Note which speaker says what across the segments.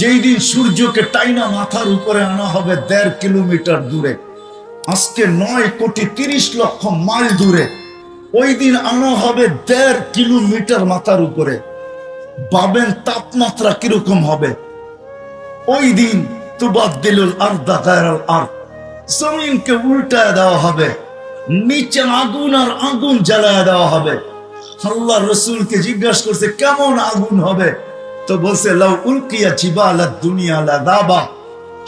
Speaker 1: যেই দিন সূর্যকে টাইনা মাথার উপরে আনা হবে 1.5 কিলোমিটার দূরে, আজকে 9,30,00,000 মাইল দূরে, ওই দিন আনা হবে 1.5 কিলোমিটার মাথার উপরে। ভাবেন তাপমাত্রা কিরকম হবে ওই দিন। তুবাদ্দিলুল আরদা গায়রাল আরদ, জমিনকে উল্টায় দেওয়া হবে, নিচে আগুন আর আগুন জ্বালায় দেওয়া হবে। আল্লাহ রসুলকে জিজ্ঞাসা করছে কেমন আগুন হবে, তো বলছে লাউ উলকিয়া জিবালাদ দুনিয়া লাযাবা,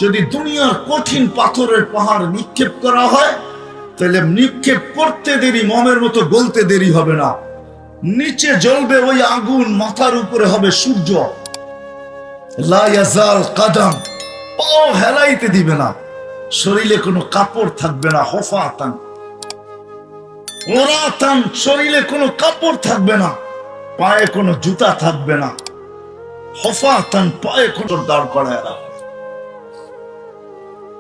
Speaker 1: যদি দুনিয়ার কঠিন পাথরের পাহাড় নিক্ষেপ করা হয় তাহলে নিক্ষেপ করতে দেরি, মমের মতো গলতে দেরি হবে না। নিচে জ্বলবে ওই আগুন, মাথার উপরে হবে সূর্য। লা ইয়াজাল কাদাম, পাও হেলাইতে দিবে না, শরীরে কোনো কাপড় থাকবে না। হফাতান ওরাতান, শরীরে কোনো কাপড় থাকবে না, পায়ে কোনো জুতা থাকবে না। হফাতান, পায়ে কোনো দাঁড় করায় রাখবে।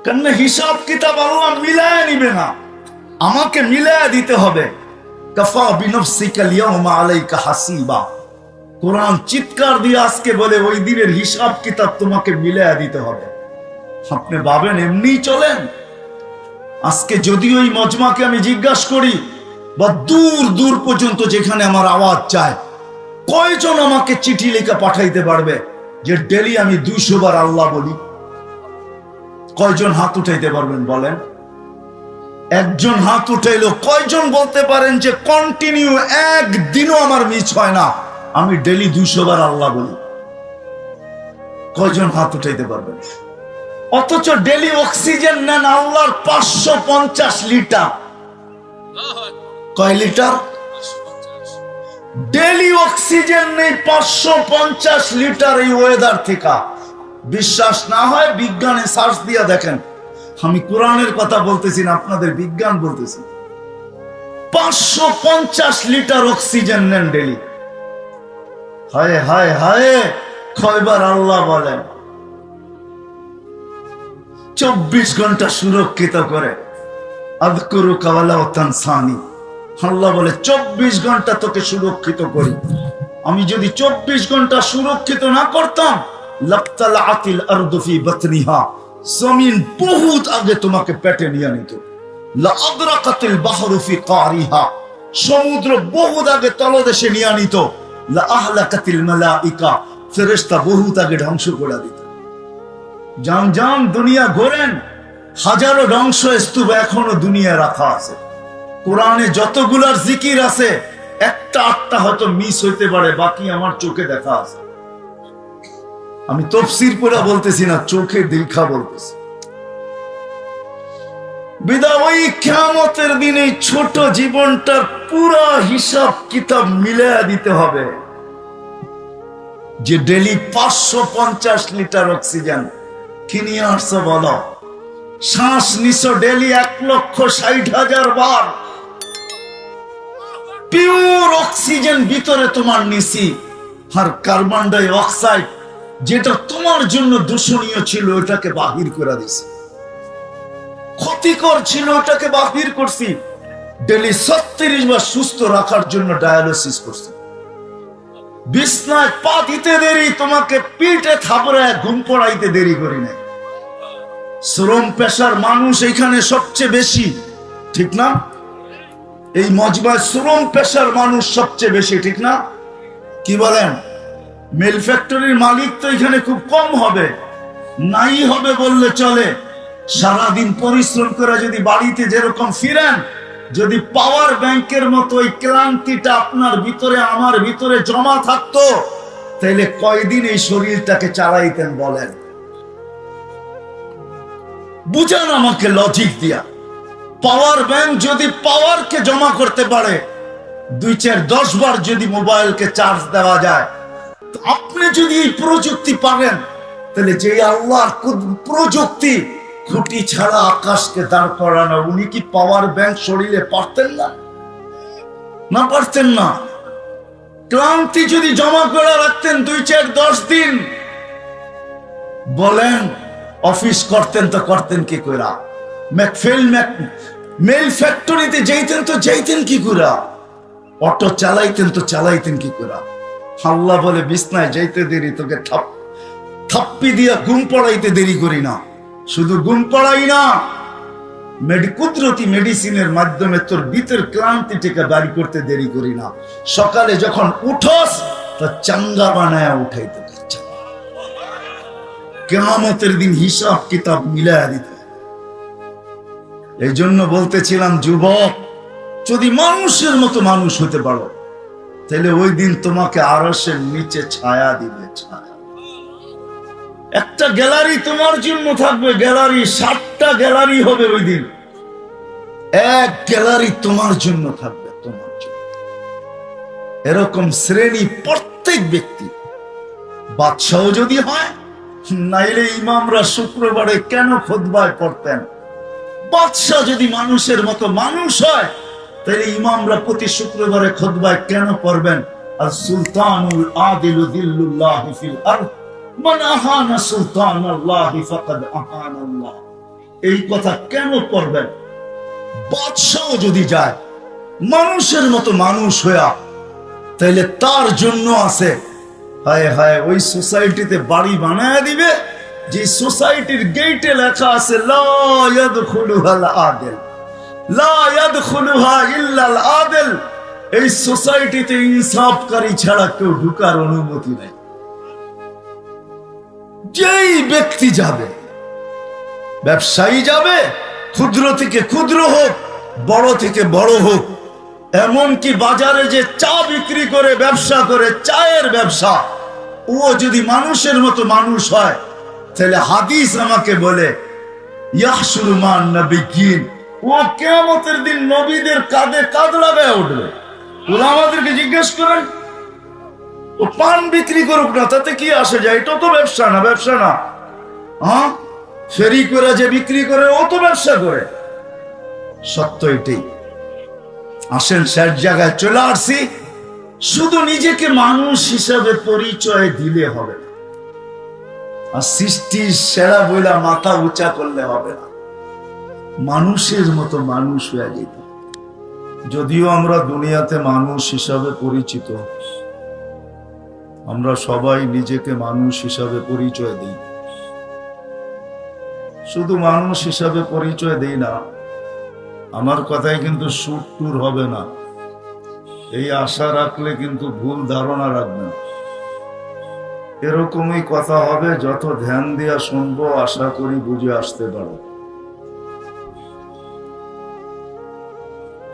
Speaker 1: কেন হিসাব কিতাব আল্লাহ মিলায় নিবে না, আমাকে মিলায় দিতে হবে। কাফা বিনফসিকা লিয়াউমা আলাইকা হাসিবা, কোরআন চিৎকার দিয়ে আজকে বলে ওই দিনের হিসাব কিতাব তোমাকে মিলায় দিতে হবে। আপনি ভাবেন এমনি চলেন? আজকে যদি ওই মজমাকে আমি জিজ্ঞাসা করি বা দূর দূর পর্যন্ত যেখানে আমার আওয়াজ চায়, কয়জন আমাকে চিঠি লেখা পাঠাইতে পারবে যে ডেলি আমি 200 বার আল্লাহ বলি? কয়জন হাত উঠাইতে পারবেন বলেন? একজন হাত উঠাইলো। কয়জন বলতে পারেন যে কন্টিনিউ একদিনও আমার মিস হয় না, আমি ডেলি 200 বার আল্লাহ বলি? কয়জন হাত উঠাইতে পারবেন? অথচ ডেলি অক্সিজেন নেন আল্লাহর 550 লিটার। কয় লিটার? ডেলি অক্সিজেন নেই 550 লিটার এই ওয়েদার থেকে। বিশ্বাস না হয় বিজ্ঞানে সার্চ দিয়ে দেখেন। আমি কোরআনের কথা বলতেছি না, আপনাদের বিজ্ঞান বলতেছি। 550 লিটার অক্সিজেন নেন ডেলি। হায় হায় হায়, কয়বার আল্লাহ বলেন? 24 ঘন্টা সুরক্ষিত করে। আযকুরুকা ওয়ালা তানসানি, আল্লাহ বলে 24 ঘন্টা তোকে সুরক্ষিত করি। আমি যদি 24 ঘন্টা সুরক্ষিত না করতাম, লাবতালাআতিল আরদু ফি বাতনিহা, জমিন বহুত আগে তোমাকে পেটে নিয়ে নিত। লা আদরাকাতিল বাহরু ফি কারিহা, সমুদ্র বহুত আগে তলদেশে নিয়ে নিত। লা আহলাকাতিল মালাইকা, ফেরেশতা বহুত আগে ধ্বংস করে দিত। জান জান দুনিয়া ঘোরেন, হাজারো ধ্বংস স্তূপ এখনো দুনিয়া রাখা আছে। কোরআনে যতগুলার জিকির আছে, একটা আটটা হয়তো মিস হইতে পারে, বাকি আমার চোখে দেখা আছে। আমি তাফসীর পড়া বলতেছি না, চোখে দেখা বলতেছি। বিদায় ওই কিয়ামতের দিনে ছোট জীবনটার পুরা হিসাব কিতাব মিলায়া দিতে হবে। যে ডেলি 550 লিটার অক্সিজেন কিনে আসছো বলো, শ্বাস নিছো ডেলি 1,60,000 বার, পিওর অক্সিজেন ভিতরে তোমার নিছি, আর কার্বন ডাই অক্সাইড যেটা তোমার জন্য দূষণীয় ছিল ওটাকে বাহির করে দিছি, ক্ষতিকর ছিল ওটাকে বাহির করছি। ডেলি 36 বার সুস্থ রাখার জন্য ডায়ালিসিস করছি। বিছনায় পা দিতে দেরি, তোমাকে পিঠে থাপড়ায় ঘুম পড়াইতে দেরি করি নাই। শ্রম পেশার মানুষ এখানে সবচেয়ে বেশি, ঠিক না? এই মজমায় শ্রম পেশার মানুষ সবচেয়ে বেশি, ঠিক না? কি বলেন? মিল ফ্যাক্টরির মালিক তো এখানে খুব কম হবে, নাই হবে বললে চলে। সারাদিন পরিশ্রম করে যদি বাড়িতে যেরকম ফিরেন, যদি পাওয়ার ব্যাংকের মতো ওই ক্লান্তিটা আপনার ভিতরে আমার ভিতরে জমা থাকতো, তাহলে কয়দিন এই শরীরটাকে চালাইতেন বলেন? বুঝান আমাকে লজিক দিয়া। পাওয়ার ব্যাংক যদি পাওয়ারকে জমা করতে পারে, 2-4-10 বার যদি মোবাইলকে চার্জ দেওয়া যায়, আপনি যদি এই প্রযুক্তি পাবেন, তাহলে যে আল্লাহর প্রযুক্তি খুঁটি ছাড়া আকাশকে দাঁড় করানো, উনি কি পাওয়ার ব্যাংক শরীরে পারতেন না? না পারতেন না? ক্লান্তি যদি জমা করে রাখতেন 2-4-10 দিন, বলেন অফিস করতেন তো করতেন কি করে? মেল ফ্যাক্টরিতে যাইতেন তো যাইতেন কি করে? অটো চালাইতেন তো চালাইতেন কি করে? আল্লাহ বলে বিছনায় যাইতে দেরি তোকে থাপ্পি দিয়া ঘুম পড়াইতে দেরি করি না। শুধু ঘুম পড়াই না, কুদরতি মেডিসিনের মাধ্যমে তোর ভিতর ক্লান্তিটাকে বাড়ি করতে দেরি করি না। সকালে যখন উঠোস তা চাঙ্গা বানায়া উঠাইতে পারছে। কিয়ামতের দিন হিসাব কিতাব মিলায়া দিতে। এই জন্য বলতেছিলাম, যুবক, যদি মানুষের মতো মানুষ হতে পারো তাহলে ওই দিন তোমাকে আরশের নিচে ছায়া দিবে। ছায়া, একটা গ্যালারি তোমার জন্য থাকবে, গ্যালারি 60টা গ্যালারি হবে ওই দিন। এক গ্যালারি তোমার জন্য থাকবে, তোমার জন্য। এরকম শ্রেণী প্রত্যেক ব্যক্তি। বাদশাহ যদি হয়, নাইলে ইমামরা শুক্রবারে কেন খুতবায় পড়তেন? বাদশাহ যদি মানুষের মতো মানুষ হয়, তাহলে ইমামরা প্রতি শুক্রবারে খুতবায় কেন পড়বেন? আর সুলতানুল আদিলু দিল্লুল্লাহি ফিল আরদ, মান আহানা সুলতানাল্লাহি ফাকাদ আহানাল্লাহ। এই কথা কেন পড়বেন? বাদশাহ যদি যায় মানুষের মতো মানুষ হইয়া, তাইলে তার জন্য আছে, হায় হায়, ওই সোসাইটিতে বাড়ি বানায় দিবে যে সোসাইটির গেটে লেখা আছে লা ইয়াদখুলুহাল আদিল, লা ইয়াদখুলুহা ইল্লাল আদিল। এই সোসাইটিতে ইনসাফকারী ছাড়া কেউ ঢোকার অনুমতি নাই। যেই ব্যক্তি যাবে, ব্যবসায়ী যাবে, ক্ষুদ্র থেকে ক্ষুদ্র হোক, বড় থেকে বড় হোক, এমনকি বাজারে যে চা বিক্রি করে ব্যবসা করে, চায়ের ব্যবসা, ও যদি মানুষের মতো মানুষ হয়, তাহলে হাদিস আমাকে বলে ইয়াহশুরু মান নবিয়্যিন, ও কিয়ামতের দিন নবীদের কাঁধে কাঁধ লাগায় উঠবে। ওরা আমাদেরকে জিজ্ঞেস করেন, ও পান বিক্রি করুক না, তাতে কি আসে যায়? এটা তো ব্যবসা না, ব্যবসা না। হ্যাঁ, ফেরি করে যে বিক্রি করে ও তো ব্যবসা করে। সত্য এটাই। আসেন, শেষ জায়গায় চলে আসছি। শুধু নিজেকে মানুষ হিসাবে পরিচয় দিলে হবে না, আর সৃষ্টির সেরা বইলা মাথা উঁচা করলে হবে না। মানুষের মতো মানুষ হয়ে যেতে। যদিও আমরা দুনিয়াতে মানুষ হিসাবে পরিচিত, আমরা সবাই নিজেকে মানুষ হিসাবে পরিচয় দিই। শুধু মানুষ হিসাবে পরিচয় দেই না, আমার কথায় কিন্তু সুর টুর হবে না, এই আশা রাখলে কিন্তু ভুল ধারণা রাখবেন। এরকমই কথা হবে, যত ধ্যান দিয়া শুনবো আশা করি বুঝে আসতে পারো।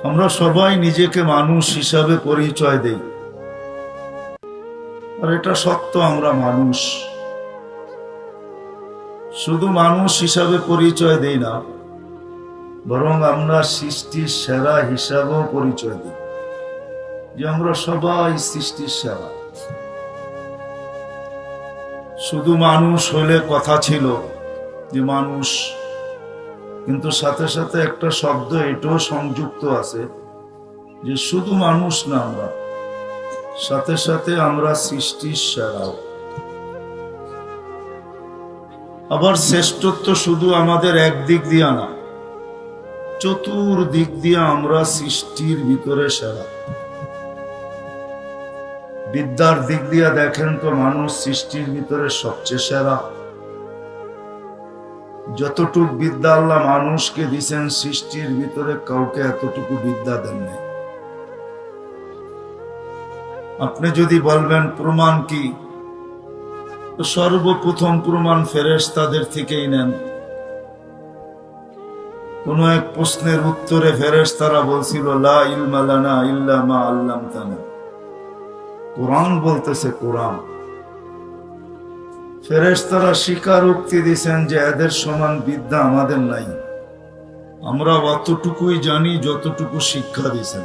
Speaker 1: আমরা সবাই নিজেকে মানুষ হিসাবে পরিচয় দেই, আর এটা সত্য, আমরা মানুষ। শুধু মানুষ হিসাবে পরিচয় দেই না, বরং আমরা সৃষ্টির সেরা হিসাবেও পরিচয় দিই, যে আমরা সবাই সৃষ্টির সেরা। শুধু মানুষ হলে কথা ছিল যে মানুষ, কিন্তু সাথে সাথে একটা শব্দ এটাও সংযুক্ত আছে যে শুধু মানুষ না, আমরা সাথে সাথে আমরা সৃষ্টির সেরাও। আবার শ্রেষ্ঠত্ব শুধু আমাদের একদিক দিয়া না, চতুর্দিক দিয়ে আমরা সৃষ্টির ভিতরে সেরা। বিদ্যার দিক দিয়ে দেখেন তো মানুষ সৃষ্টির ভিতরে সবচেয়ে সেরা। যতটুকু বিদ্যা আল্লাহ মানুষকে দিয়েছেন, সৃষ্টির ভিতরে কাউকে এতটুকু বিদ্যা দেন নাই। আপনি যদি বলবেন প্রমাণ কি, তো সর্বপ্রথম প্রমাণ ফেরেশতাদের থেকেই নেন। কোন এক প্রশ্নের উত্তরে ফেরেশতারা বলছিল লা ইলমা লানা ইল্লা মা আল্লামতানা। কোরআন বলতেছে, কোরআন। ফেরেশতারা স্বীকারোক্তি দিয়েছেন যে এদের সমান বিদ্যা আমাদের নাই, আমরা অতটুকুই জানি যতটুকু শিক্ষা দিয়েছেন,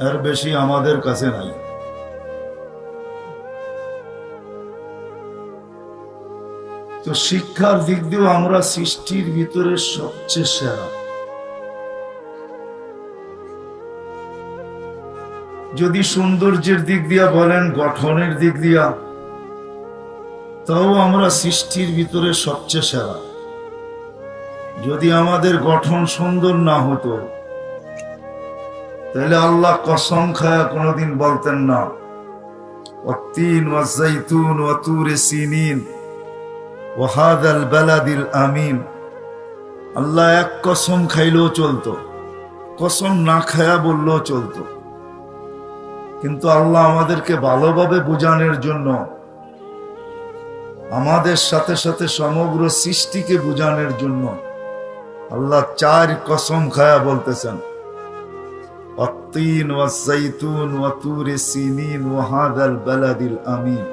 Speaker 1: এর বেশি আমাদের কাছে নাই। তো শিক্ষার দিক দিয়েও আমরা সৃষ্টির ভিতরে সবচেয়ে সেরা। যদি সৌন্দর্যের দিক দিয়া বলেন, গঠনের দিক দিয়া, তাও আমরা সৃষ্টির ভিতরে সবচেয়ে সেরা। যদি আমাদের গঠন সুন্দর না হতো, তাহলে আল্লাহ কসম খায়া কোনোদিন বলতেন না ওয়াত্তিন ওয়াজ্জাইতুন ওয়াতুরে সিনিন ওয়াহাদাল বালাদিল আমিন। আল্লাহ এক কসম খাইলেও চলতো, কসম না খায়া বললেও চলতো, কিন্তু আল্লাহ আমাদেরকে ভালোভাবে বোঝানোর জন্য, আমাদের সাথে সাথে সমগ্র সৃষ্টিকে বোঝানোর জন্য আল্লাহ 4 কসম খায়া বলতেছেন, আত-তিন ওয়াজ-যাইতুন ওয়া তুরি সিনিন ওয়া হাদাল বালাদিল আমিন।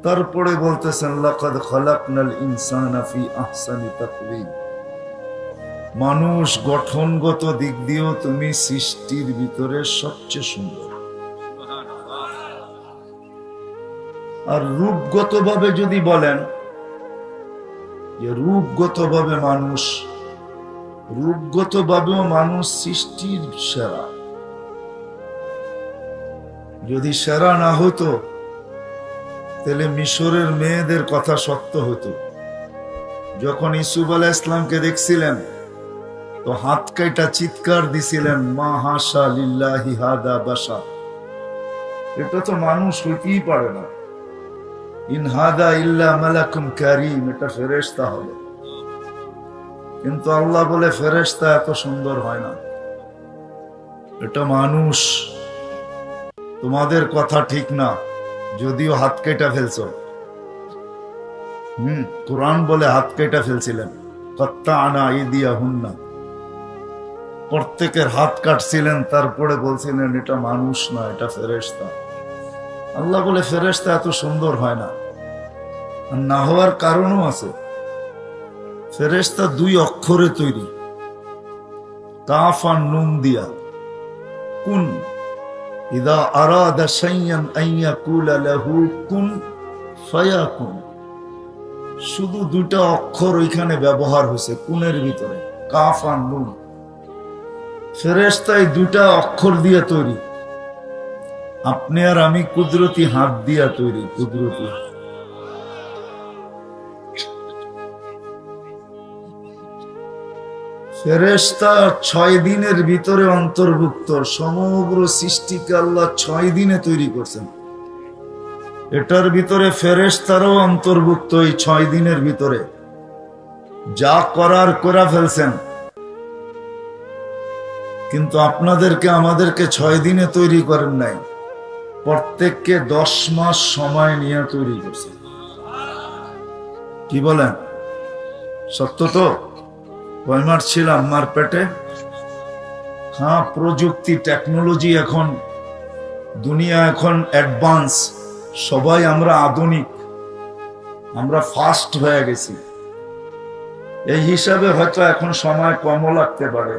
Speaker 1: তারপরে বলতেছেন লাকাদ খালাকনাল ইনসানা ফি আহসানি তাকওয়িম। মানুষ গঠনগত দিক দিয়েও তুমি সৃষ্টির ভিতরে সবচেয়ে সুন্দর। আর রূপগতভাবে যদি বলেন যে রূপগতভাবে মানুষ, রূপগতভাবেও মানুষ সৃষ্টির সেরা। যদি সেরা না হতো তাহলে মিশরের মেয়েদের কথা সত্য হতো। যখন ইউসুফ আলাইহিস সালামকে দেখছিলেন তো হাত কাইটা চিৎকার দিছিলেন, মা হাসা লিল্লাহি হাদা বাশার, এটা তো মানুষ হইতেই পারে না, ইন হাদা ইল্লা মালাকুম কারীম, এটা ফেরেশতা হবে। কিন্তু আল্লাহ বলে ফেরেশতা এত সুন্দর হয় না, এটা মানুষ। তোমাদের কথা ঠিক না, যদিও হাত কেটে ফেলছো। কোরআন বলে হাত কেটে ফেলছিলেন, কাত্তাআনা আইদিয়াহুন্না, প্রত্যেকের হাত কাটছিলেন, তারপরে বলছিলেন এটা মানুষ না, এটা ফেরেশতা। আল্লাহ বলে ফেরেশতা এত সুন্দর হয় না। আর না হওয়ার কারণও আছে। ফেরেশতা 2 অক্ষরে তৈরি, কাফ আর নুন দিয়া। কুন, ইদা আরাদা শাইয়ান আন ইয়াকুলা লাহু কুন ফায়াকুন। শুধু 2টা অক্ষর ওইখানে ব্যবহার হয়েছে কুনের ভিতরে, কাফ আর নুন। ফেরেশতা এই 2টা অক্ষর দিয়ে তৈরি। আপনি আর আমি কুদরতি হাত দিয়া তৈরি, কুদরতি। ফেরেশতা 6 দিনের ভিতরে অন্তর্ভুক্ত। সমগ্র সৃষ্টিকে আল্লাহ 6 দিনে তৈরি করছেন। এটার ভিতরে ফেরেশতারও অন্তর্ভুক্ত। এই 6 দিনের ভিতরে যা করার করে ফেলছেন, কিন্তু আপনাদেরকে আমাদেরকে 6 দিনে তৈরি করেন নাই, প্রত্যেককে 10 মাস সময় নিয়ে তৈরি করছেন। কি বলেন, সত্য তো? কয় মাস ছিলাম মার পেটে? হ্যাঁ, প্রযুক্তি টেকনোলজি এখন, দুনিয়া এখন অ্যাডভান্স, সবাই আমরা আধুনিক, আমরা ফাস্ট হয়ে গেছি। এই হিসাবে হয়তো এখন সময় কমও লাগতে পারে,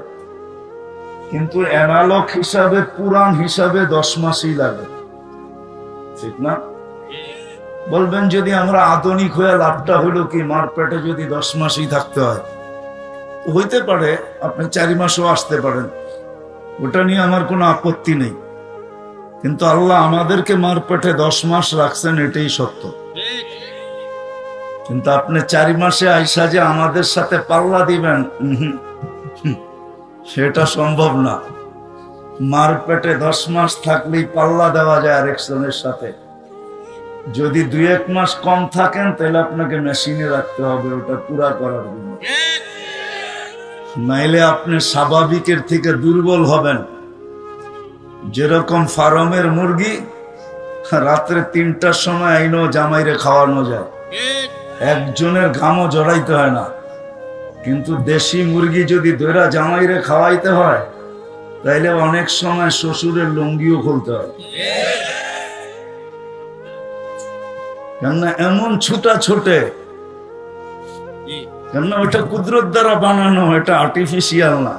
Speaker 1: কিন্তু অ্যানালগ হিসাবে, পুরাণ হিসাবে 10 মাসই লাগে, ঠিক না? বলবেন যদি আমরা আধুনিক হয়ে লাভটা হইলো কি, মার পেটে যদি 10 মাসই থাকতে হয়, হইতে পারে, আপনি 4 মাসও আসতে পারেন, ওটা নিয়ে আমার কোনো আপত্তি নেই। কিন্তু আল্লাহ আমাদেরকে মার পেটে 10 মাস রাখছেন, এটাই সত্য। কিন্তু আপনি 4 মাসে আইসা যে আমাদের সাথে পাল্লা দিবেন, সেটা সম্ভব না। মার পেটে 10 মাস থাকলেই পাল্লা দেওয়া যায় আরেকজনের সাথে। যদি 2-1 মাস কম থাকেন তাহলে আপনাকে মেশিনে রাখতে হবে ওটা পুরা করার জন্য, নাইলে আপনি স্বাভাবিকের থেকে দুর্বল হবেন। যেরকম ফার্মের মুরগি রাত্রে 3টার সময় আইনো জামাইরে খাওয়ানো যায়, একজনের ঘামও জড়াইতে হয় না। কিন্তু দেশি মুরগি যদি দৈরা জামাইরে খাওয়াইতে হয়, তাইলে অনেক সময় শ্বশুরের লুঙ্গিও খুলতে হয়। কেননা এমন ছুটা ছোটে, কেননা ওটা কুদরত দ্বারা বানানো, এটা আর্টিফিশিয়াল না।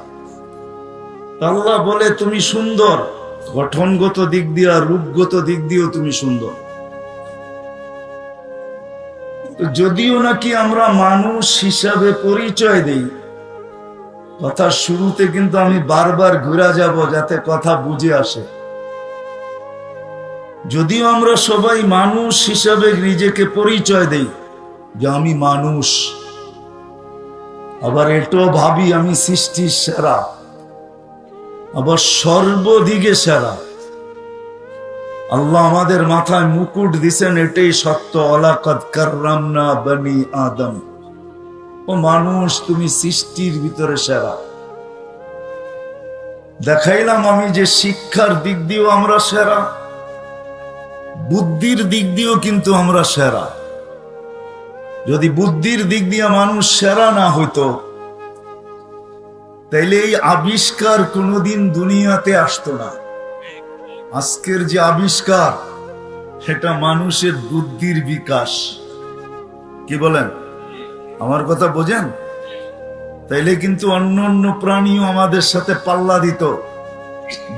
Speaker 1: আল্লাহ বলে তুমি সুন্দর, গঠনগত দিক দিয়ে আর রূপগত দিক দিয়েও তুমি সুন্দর। যদিও নাকি আমরা মানুষ হিসাবে পরিচয় দেই, কথার শুরুতে কিন্তু আমি বারবার ঘুরে যাব যাতে কথা বুঝে আসে। যদিও আমরা সবাই মানুষ হিসাবে নিজেকে পরিচয় দেই যে আমি মানুষ, আবার এটাও ভাবি আমি সৃষ্টির সেরা, আবার সর্বদিকে সেরা। আল্লাহ আমাদের মাথায় মুকুট দিছেন, এটাই সত্য। ওয়ালাকাদ কাররামনা বনি আদম। ও মানুষ, তুমি সৃষ্টির ভিতরে সেরা। দেখাইলাম আমি যে শিক্ষার দিক দিয়েও আমরা সেরা, বুদ্ধির দিক দিয়েও কিন্তু আমরা সেরা। যদি বুদ্ধির দিক দিয়ে মানুষ সেরা না হইতো, তাইলে এই আবিষ্কার কোনোদিন দুনিয়াতে আসতো না। আজকের যে আবিষ্কার, সেটা মানুষের বুদ্ধির বিকাশ। কি বলেন? আমার কথা বোঝেন? তাইলে কিন্তু অন্য অন্য প্রাণীও আমাদের সাথে পাল্লা দিত,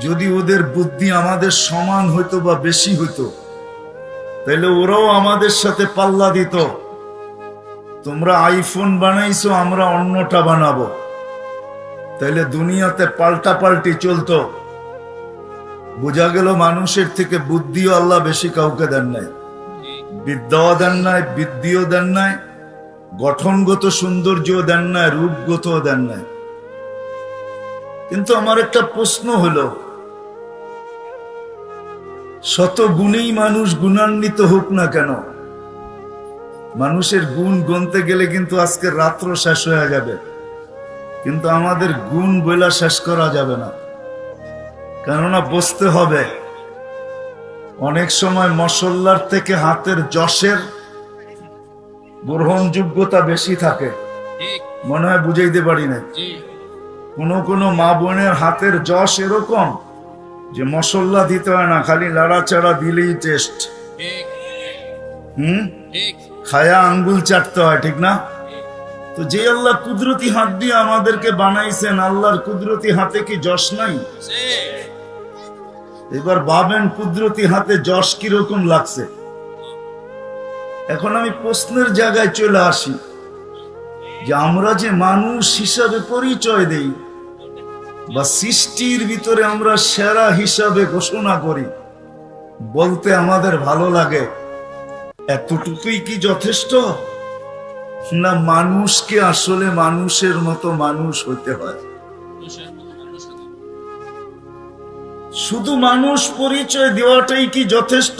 Speaker 1: যদি ওদের বুদ্ধি আমাদের সমান হইতো বা বেশি হইতো, তাইলে ওরাও আমাদের সাথে পাল্লা দিত। তোমরা আইফোন বানাইছো, আমরা অন্যটা বানাবো, তাইলে দুনিয়াতে পাল্টাপাল্টি চলতো। বোঝা গেল মানুষের থেকে বুদ্ধিও আল্লাহ বেশি কাউকে দেন নাই, বিদ্যাও দেন নাই, বৃদ্ধিও দেন নাই, গঠনগত সৌন্দর্যও দেন নাই, রূপগতও দেন নাই। কিন্তু আমার একটা প্রশ্ন হলো, শত গুণেই মানুষ গুণান্বিত হোক না কেন, মানুষের গুণ গণতে গেলে কিন্তু আজকে রাত্র শেষ হয়ে যাবে, কিন্তু আমাদের গুণ বইলা শেষ করা যাবে না। কেননা বুঝতে হবে, অনেক সময় মশল্লার থেকে হাতের যশের গ্রহণযোগ্যতা বেশি থাকে। মনে হয় বুঝাইতে পারি না। কোন মা বোনের হাতের যশ এরকম যে মশল্লা দিতে হয় না, খালি লাড়াচাড়া দিলেই টেস্ট। খায়া আঙ্গুল চাটতে হয়, ঠিক না? তো যে আল্লাহ কুদরতি হাত দিয়ে আমাদেরকে বানাইছেন, আল্লাহর কুদরতি হাতে কি যশ নাই? এবার ভাবেন কুদরতি হাতে যশ কিরকম লাগছে। এখন আমি প্রশ্নের জায়গায় চলে আসি, যে আমরা যে মানুষ হিসাবে পরিচয় দেই বা সৃষ্টির ভিতরে আমরা সেরা হিসাবে ঘোষণা করি, বলতে আমাদের ভালো লাগে, এতটুকুই কি যথেষ্ট? না মানুষকে আসলে মানুষের মতো মানুষ হতে হয়? শুধু মানুষ পরিচয় দেওয়াটাই কি যথেষ্ট?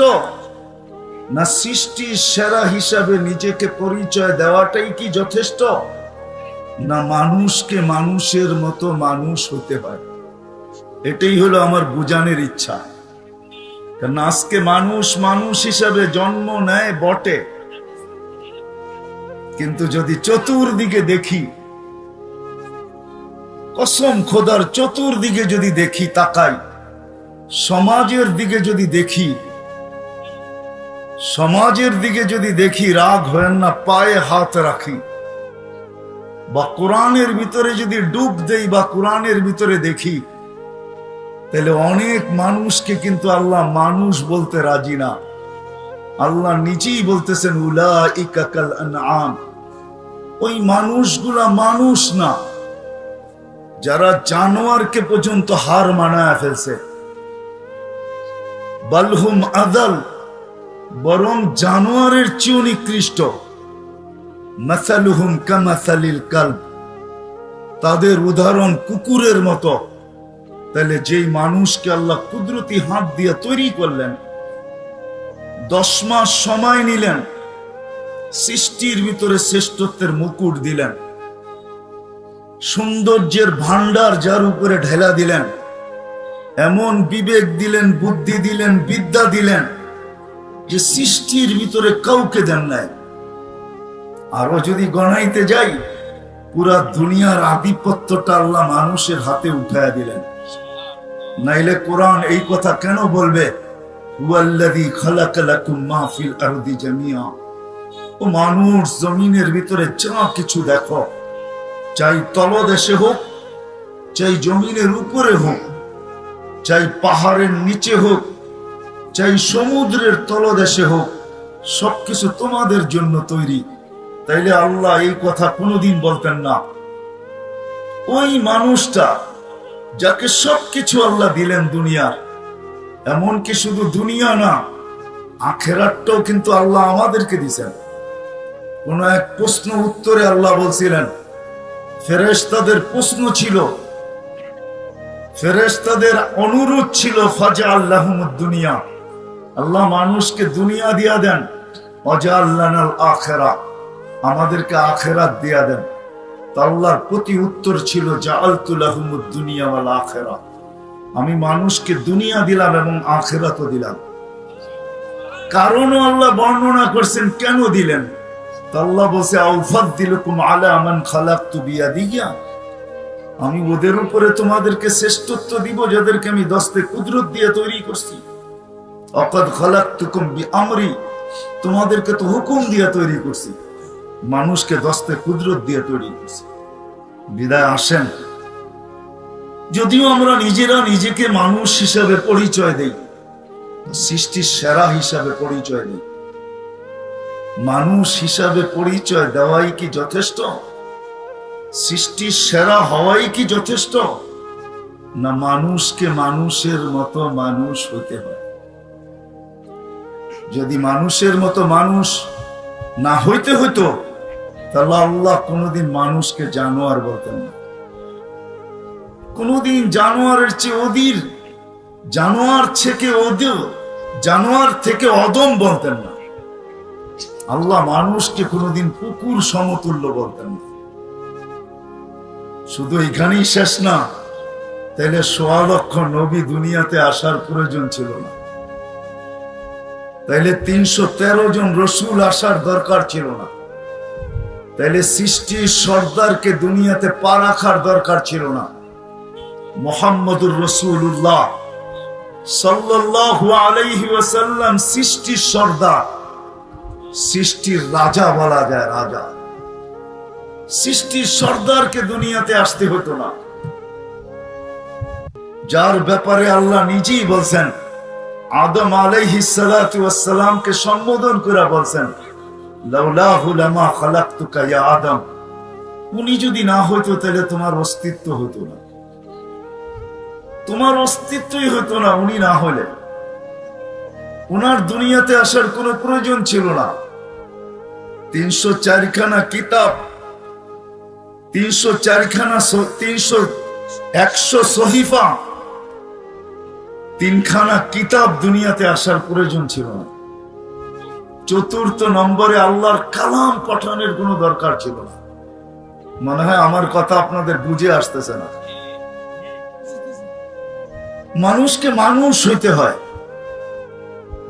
Speaker 1: না সৃষ্টির সেরা হিসাবে নিজেকে পরিচয় দেওয়াটাই কি যথেষ্ট? না মানুষকে মানুষের মতো মানুষ হতে হয়? এটাই হলো আমার বুঝানোর ইচ্ছা। কারণ আজকে মানুষ মানুষ হিসাবে জন্ম নেয় বটে, কিন্তু যদি চতুর্দিকে দেখি, কসম খোদার, চতুর্দিকে যদি দেখি, তাকাই, সমাজের দিকে যদি দেখি, সমাজের দিকে যদি দেখি, রাগ হয় না, পায়ে হাত রাখি, বা কোরআনের ভিতরে যদি ডুব দেই বা কোরআনের ভিতরে দেখি, তাহলে অনেক মানুষকে কিন্তু আল্লাহ মানুষ বলতে রাজি না। আল্লাহ নিজেই বলতেছেন উলাইকা কাল আনআম, ওই মানুষগুলা মানুষ না, যারা জানোয়ারকে পর্যন্ত হার মানায় ফেলছে। বালহুম আদাল, বরং জানোয়ারের চেয়েও নিকৃষ্ট। মাসালুহুম কামাসালিল কালব, তাদের উদাহরণ কুকুরের মতো। তাহলে যেই মানুষকে আল্লাহ কুদরতি হাত দিয়ে তৈরি করলেন, 10 মাস সময় নিলেন, সৃষ্টির ভিতরে শ্রেষ্ঠত্বের মুকুট দিলেন, সৌন্দর্যের ভান্ডার যার উপরে ঢেলা দিলেন, এমন বিবেক দিলেন, বুদ্ধি দিলেন, বিদ্যা দিলেন, যে সৃষ্টির ভিতরে কাউকে দেন নাই। আরো যদি গণাইতে যাই, পুরা দুনিয়ার আধিপত্যটা আল্লাহ মানুষের হাতে উঠায়া দিলেন। নাইলে কোরআন এই কথা কেন বলবে, হুয়াল্লাযী খালাকা লাকুম মা ফিল আরদি জামিআ? ও মানুষ, জমিনের ভিতরে যা কিছু দেখো, চাই তলদেশে হোক, চাই জমিনের উপরে হোক, চাই পাহাড়ের নিচে হোক, চাই সমুদ্রের তলদেশে হোক, সবকিছু তোমাদের জন্য তৈরি। তাইলে আল্লাহ এই কথা কোনোদিন বলতেন না। ওই মানুষটা যাকে সবকিছু আল্লাহ দিলেন দুনিয়ার, এমনকি শুধু দুনিয়া না, আখেরাতটাও কিন্তু আল্লাহ আমাদেরকে দিয়েছেন। কোন এক প্রশ্ন উত্তরে আল্লাহ বলছিলেন, ফেরেশতাদের প্রশ্ন ছিল, ফেরেশতাদের অনুরোধ ছিল, ফাজআল লাহুমুদ দুনিয়া আল্লাহ মানুষকে দুনিয়া দিয়া দেন, ওয়াজআলনাল আখিরা, আমাদেরকে আখিরাত দিয়া দেন। তো আল্লাহর প্রতি উত্তর ছিল জাআলতু লাহুমুদ দুনিয়া ওয়াল আখিরা, আমি মানুষকে দুনিয়া দিলাম এবং আখিরাতও দিলাম। কারণও আল্লাহ বর্ণনা করছেন কেন দিলেন। তো আল্লাহ বলছে আউফাদ্দিলুকুম আলা মান খালাকতু বিয়াদিয়া, আমি ওদের উপরে তোমাদেরকে শ্রেষ্ঠত্ব দিব যাদেরকে আমি দস্তে কুদরত দিয়ে তৈরি করছি। অকাদ খালাকতুকুম বিআমরি, তোমাদেরকে তো হুকুম দিয়ে তৈরি করছি, মানুষকে দস্তে কুদরত দিয়ে তৈরি করছি। বিদায় আসেন, যদিও আমরা নিজেরা নিজেকে মানুষ হিসাবে পরিচয় দেই, সৃষ্টির সেরা হিসাবে পরিচয় দেই। মানুষ হিসাবে পরিচয় দেওয়াই কি যথেষ্ট? সৃষ্টির সেরা হওয়াই কি যথেষ্ট? না মানুষকে মানুষের মতো মানুষ হতে হয়। যদি মানুষের মতো মানুষ না হইতে হইতো তাহলে আল্লাহ কোনোদিন মানুষকে জানোয়ার বলতেন না, কোনোদিন জানোয়ারের চেয়ে অধীর, জানোয়ার থেকে অদম বলতেন না। আল্লাহ মানুষকে কোনোদিন কুকুর সমতুল্য বলতেন না। শুধু এখানেই শেষ না, তাহলে ১৬ লক্ষ নবী দুনিয়াতে আসার প্রয়োজন ছিল না, তাইলে ৩১৩ জন রসুল আসার দরকার ছিল না, তাইলে সৃষ্টির সর্দারকে দুনিয়াতে পা রাখার দরকার ছিল না। মুহাম্মদুর রাসূলুল্লাহ সাল্লাল্লাহু আলাইহি ওয়াসাল্লাম সৃষ্টির সর্দার, সৃষ্টির রাজা বলা যায়, রাজা। সৃষ্টির সর্দারকে দুনিয়াতে আসতে হতো না, যার ব্যাপারে আল্লাহ নিজেই বলছেন, আদম আলাইহিস সালাতু ওয়াস সালামকে সম্বোধন করে বলছেন, লাউলাহু লামা খালাকতুকা ইয়া আদম, উনি যদি না হইতো তাহলে তোমার অস্তিত্ব হতো না, তোমার অস্তিত্বই হতো না উনি না হলে। উনার দুনিয়াতে আসার কোনো প্রয়োজন ছিল না। ৩০৪ খানা কিতাব, ৩০৪ খানা ১০০ সহিফা, ৩ খানা কিতাব দুনিয়াতে আসার প্রয়োজন ছিল না। ৪র্থ নম্বরে আল্লাহর কালাম পাঠানোর কোনো দরকার ছিল না। মনে হয় আমার কথা আপনাদের বুঝে আসতেছে না। মানুষকে মানুষ হইতে হয়।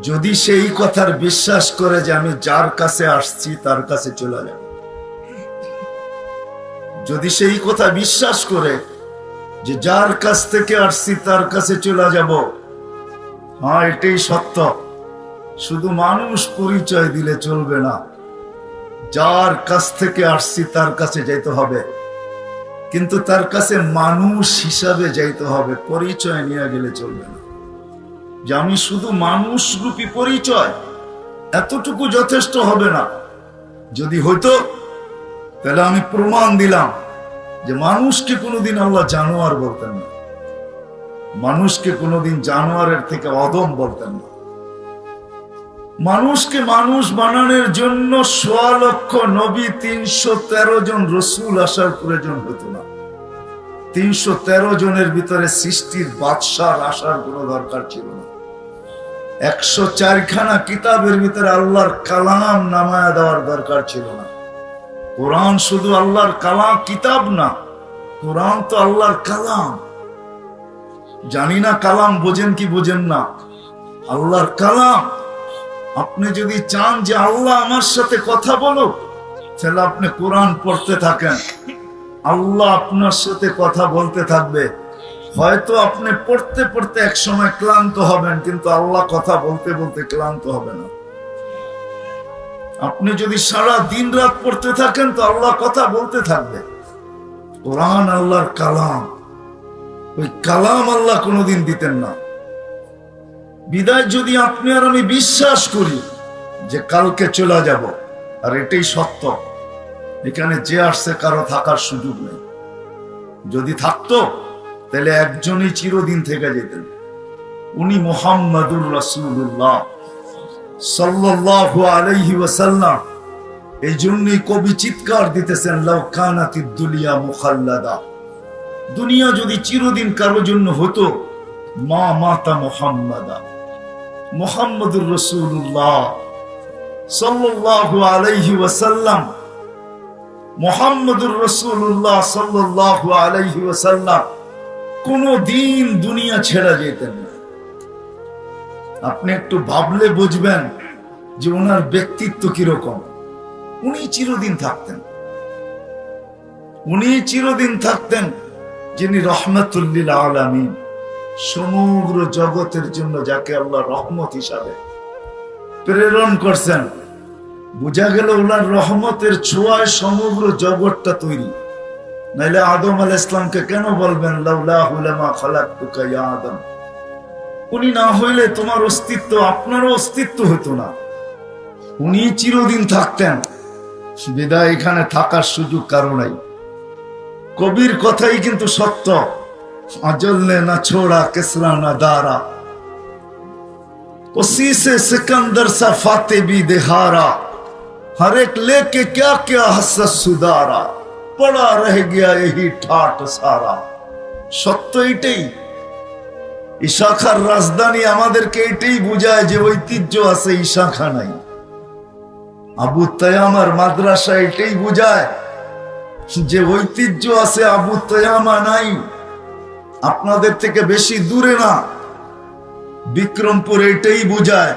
Speaker 1: যদি সেই কথার বিশ্বাস করে যে আমি যার কাছে আসছি তার কাছে চলে যাব, যদি সেই কথা বিশ্বাস করে যে যার কাছ থেকে আসছি তার কাছে চলে যাব, হ্যাঁ এটাই সত্য। শুধু মানুষ পরিচয় দিলে চলবে না, যার কাছ থেকে আসছি তার কাছে যাইতে হবে, কিন্তু তার কাছে মানুষ হিসাবে যাইতে হবে, পরিচয় নিয়ে গেলে চলবে না। যে আমি শুধু মানুষ রূপী পরিচয়, এতটুকু যথেষ্ট হবে না। যদি হইতো তাহলে আমি প্রমাণ দিলাম যে মানুষকে কোনোদিন আল্লাহ জানোয়ার বলতেন না, মানুষকে কোনোদিন জানোয়ারের থেকে অদম বলতেন না। মানুষকে মানুষ বানানোর জন্য ১৬ লক্ষ নবী, ৩১৩ জন রসুল আসার প্রয়োজন হতো না। ৩১৩ জনের ভিতরে সৃষ্টির বাদশাহ আসার কোনো দরকার ছিল না। ১০৪ খানা কিতাবের ভিতরে আল্লাহর কালাম নামায়া দেওয়ার দরকার ছিল না। কোরআন শুধু আল্লাহর কালাম, কিতাব না, কোরআন তো আল্লাহর কালাম। জানি না কালাম বোঝেন কি বোঝেন না, আল্লাহর কালাম। আপনি যদি চান যে আল্লাহ আমার সাথে কথা বলো, তাহলে আপনি কোরআন পড়তে থাকেন, আল্লাহ আপনার সাথে কথা বলতে থাকবে। হয়তো আপনি পড়তে পড়তে এক সময় ক্লান্ত হবেন, কিন্তু আল্লাহ কথা বলতে বলতে ক্লান্ত হবে না। আপনি যদি সারা দিন রাত পড়তে থাকেন তো আল্লাহ কথা বলতে থাকবে। কোরআন আল্লাহর কালাম, ওই কালাম আল্লাহ কোনোদিন দিতেন না। বিদায় যদি আপনি আর আমি বিশ্বাস করি যে কালকে চলে যাব, আর এটাই সত্য, এখানে যে আসছে কারো থাকার সুযোগ নেই। যদি থাকতো তাহলে একজনই চিরদিন থেকে যেতেন, উনি মুহাম্মাদুর রাসূলুল্লাহ সাল্লাল্লাহু আলাইহি ওয়াসাল্লাম। এই জন্যই কবি চিৎকার দিতেছেন, লাউ কানাতিদ দুনিয়া মুখাল্লাদা, দুনিয়া যদি চিরদিন কারো জন্য হতো, মা মাতা মুহাম্মাদা, মুহাম্মদুর রাসূলুল্লাহ সাল্লাল্লাহু আলাইহি ওয়াসাল্লাম, মুহাম্মদুর রাসূলুল্লাহ সাল্লাল্লাহু আলাইহি ওয়াসাল্লাম কোন দিন দুনিয়া ছেড়ে যেতেন না। আপনি একটু ভাবলে বুঝবেন যে ওনার ব্যক্তিত্ব কিরকম। উনি চিরদিন থাকতেন, উনি চিরদিন থাকতেন, যিনি রহমাতুল লিল আলামিন, সমগ্র জগতের জন্য যাকে আল্লাহ রহমত হিসাবে প্রেরণ করছেন। বোঝা গেল ওনার রহমতের ছোঁয়ায় সমগ্র জগৎটা তৈরি। নাইলে আদম আলাইহিস সালামকে কেন বলবেন লাউলাহু লামা খালাকতুকা ইয়া আদম, উনি না হইলে তোমার অস্তিত্ব, আপনারও অস্তিত্ব হতো না। উনি চিরদিন থাকতেন, বিদায় এখানে থাকার সুযোগ কারো নাই। কবির কথাই কিন্তু সত্য, अजल ने न छोड़ा किसरा न दारा, उसी से सिकंदर सा फाते भी दिहारा, हर एक लेके क्या क्या हसत सुधारा, पड़ा रह गया यही ठाट सारा। সত্য এটাই। ইশাখার রাজধানী আমাদেরকে এটাই বোঝায় যে ঐতিহ্য আছে, ইশাখা নাই। আবু তায়ামার মাদ্রাসা এটাই বোঝায় যে ঐতিহ্য আছে, আবু তায়ামা নাই। আপনাদের থেকে বেশি দূরে না, বিক্রমপুর এটাই বোঝায়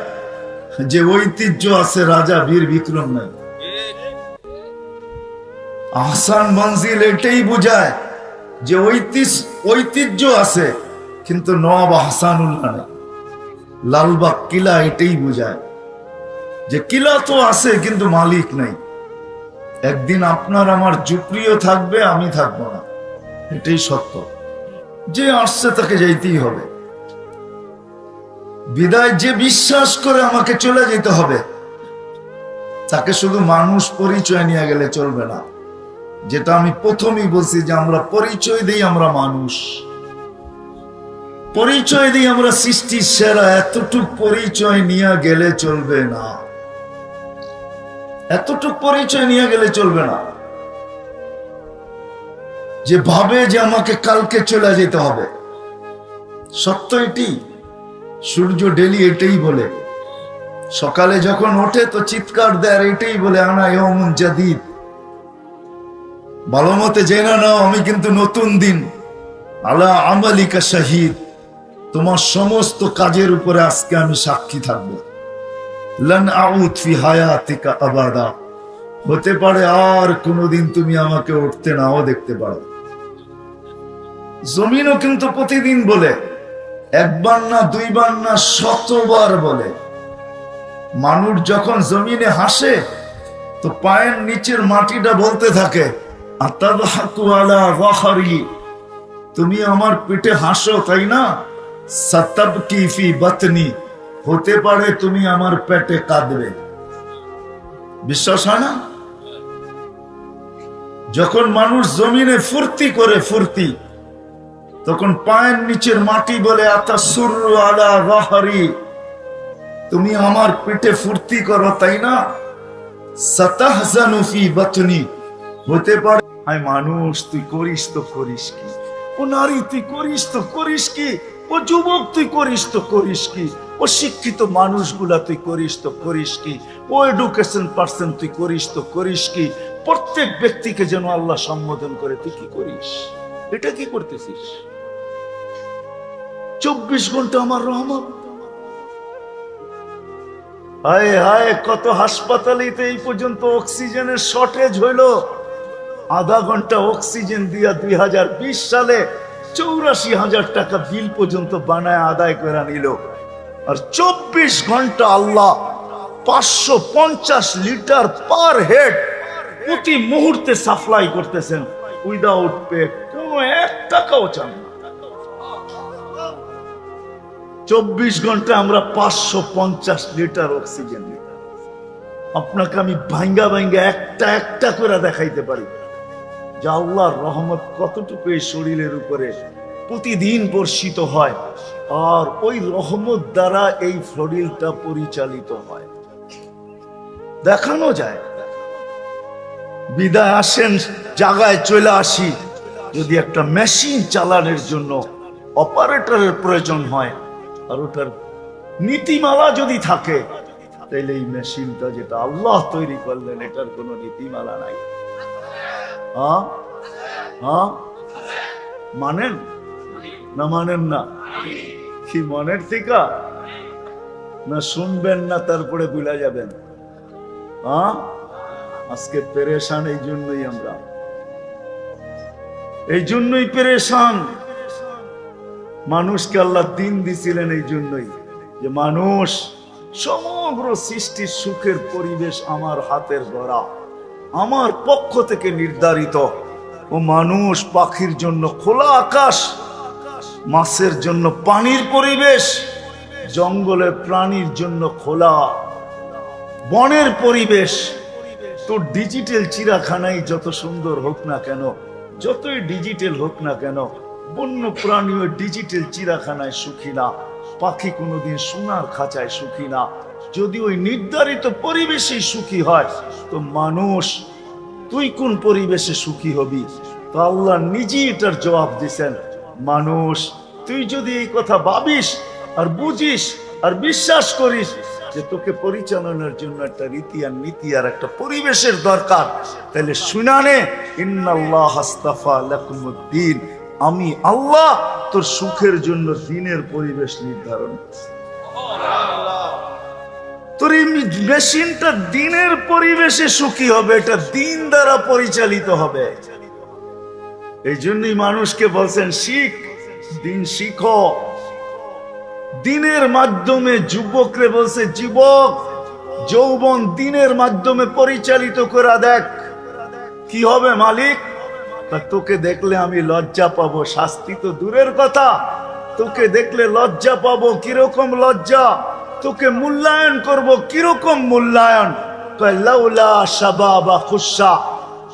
Speaker 1: যে ঐতিহ্য আছে, রাজা বীর বিক্রম নাই। আহসান মঞ্জিল এটাই বোঝায় যে ঐতিহ্য আছে, কিন্তু নওয়াব আহসানুল্লাহ নাই। লালবাগ কিলা এটাই বোঝায় যে কিলা তো আছে কিন্তু মালিক নাই। একদিন আপনার আমার ঝুপড়িও থাকবে, আমি থাকবো না, এটাই সত্য। যে আসছে তাকে যাইতেই হবে। বিদায় যে বিশ্বাস করে আমাকে চলে যেতে হবে, তাকে শুধু মানুষ পরিচয় নিয়ে গেলে চলবে না। যেটা আমি প্রথমেই বলছি যে আমরা পরিচয় দিই আমরা মানুষ, পরিচয় দিই আমরা সৃষ্টির সেরা, এতটুক পরিচয় নিয়ে গেলে চলবে না, এতটুক পরিচয় নিয়ে গেলে চলবে না। যে ভাবে যে আমাকে কালকে চলে যেতে হবে, সত্য এটি। সূর্য ডেলি এটাই বলে, সকালে যখন ওঠে তো চিৎকার দেয়, এটাই বলে আনা ইয়াউমুন জাদীদ, ভালো মতে জেনে নাও আমি কিন্তু নতুন দিন। আলা আমালিকা শাহিদ, তোমার সমস্ত কাজের উপরে আজকে আমি সাক্ষী থাকবো। লান আউদ ফি হায়াতিকা আবাদা, হতে পারে আর কোনোদিন তুমি আমাকে উঠতে নাও দেখতে পারো। জমিনও কিন্তু প্রতিদিন বলে, একবার না দুইবার না শতবার বলে। মানুষ যখন জমিনে হাসে তো পায়ের নিচের মাটিটা বলতে থাকে আতাদহাকু আলা যাহরি, তুমি আমার পেটে হাসো তাই না? সাতাবকি ফি বাতনি, হতে পারে তুমি আমার পেটে কাঁদবে। বিশ্বাস হয় না? যখন মানুষ জমিনে ফুর্তি করে, ফুর্তি, তখন পায়ের নিচের মাটি বলে আতাসুররু আলা যাহরি, তুমি আমার পেটে ফুর্তি করো তাই না? সাতাহজানু ফি বাতনি, হতে পারে হায় মানুষ তুই করিস তো করিস কি, ও নারী তুই করিস তো করিস কি, ও যুবক তুই করিস তো করিস কি, ও শিক্ষিত মানুষগুলা তুই করিস তো করিস কি, ও এডুকেশন পার্সন তুই করিস তো করিস কি। প্রত্যেক ব্যক্তিকে যেন আল্লাহ সম্বোধন করে তুই কি করিস, এটা কি করতেছিস? 24 ঘন্টা আমার রহমত। হায় হায়, কত হাসপাতালেতে এই পর্যন্ত অক্সিজেনের শর্টেজ হইল। আধা ঘন্টা অক্সিজেন দিয়া 2020 সালে 84,000 টাকা বিল পর্যন্ত বানায় আদায় করে নিল। আর 24 ঘন্টা আল্লাহ 550 লিটার পার হেড প্রতি মুহূর্তে সাপ্লাই করতেছেন, উইদাউট পে, কোনো 1 টাকাও চান না। 24 ঘন্টা আমরা 550 লিটার অক্সিজেন নিই। আপনাকে আমি ভাঙ্গা ভাঙ্গা একটা একটা করে দেখাইতে পারি যে আল্লাহর রহমত কতটুকু এই শরীরের উপরে প্রতিদিন বর্ষিত হয়, আর ওই রহমত দ্বারা এই শরীরটা পরিচালিত হয়, দেখানো যায়। বিদায় আসেন, জায়গায় চলে আসি। যদি একটা মেশিন চালানোর জন্য অপারেটরের প্রয়োজন হয়, আর ওটার নীতিমালা যদি থাকে, তাহলে এই মেশিনটা যেটা আল্লাহ তৈরি করলেন এটার কোনো নীতিমালা নাই। হ্যাঁ হ্যাঁ, মানেন না মানেন না? কি মনের থেকে না শুনবেন না তারপরে ভুলে যাবেন? হ্যাঁ, আজকে পেরেশান এই জন্যই, আমরা এই জন্যই পেরেশান। মানুষকে আল্লাহ দিন দিছিলেন এই জন্যই যে মানুষ সমগ্র সৃষ্টির সুখের পরিবেশ আমার হাতের গড়া, আমার পক্ষ থেকে নির্ধারিত। ও মানুষ পাখির জন্য খোলা আকাশ, মাছের জন্য পানির পরিবেশ, জঙ্গলের প্রাণীর জন্য খোলা বনের পরিবেশ। তো ডিজিটাল চিড়াখানাই যত সুন্দর হোক না কেন, যতই ডিজিটাল হোক না কেন, বন্য প্রাণীও ডিজিটাল চিড়াখানায় সুখী না, পাখি কোনোদিন সোনার খাঁচায় সুখী না। যদি ওই নির্ধারিত পরিবেশে সুখী হয়, তো মানুষ তুই কোন পরিবেশে সুখী হবি? তো আল্লাহ নিজেই এটার জবাব দিছেন, মানুষ তুই যদি এই কথা ভাবিস আর বুঝিস আর বিশ্বাস করিস যে তোকে পরিচালনার জন্য একটা রীতি আর নীতি আর একটা পরিবেশের দরকার, তাহলে শুনানে ইন্নাল্লাহ আস্তাফা লাকুমুদ্দিন, আমি আল্লাহ তোর সুখের জন্য দিনের পরিবেশ নির্ধারণ করছি। তোর এই মেশিনটা দিনের পরিবেশে সুখী হবে, এটা দিন দ্বারা পরিচালিত হবে। এই জন্যই মানুষকে বলছেন শিখ, দিন শিখো। দিনের মাধ্যমে যুবকরে বলছে যুবক, যৌবন দিনের মাধ্যমে পরিচালিত করে দেখ, কি হবে মালিক? তোকে দেখলে আমি লজ্জা পাবো, শাস্তি তো দূরের কথা, তোকে দেখলে লজ্জা পাবো। কিরকম লজ্জা? তোকে মূল্যায়ন করব, কিরকম মূল্যায়ন? লাউলা শাবাবা খুশা,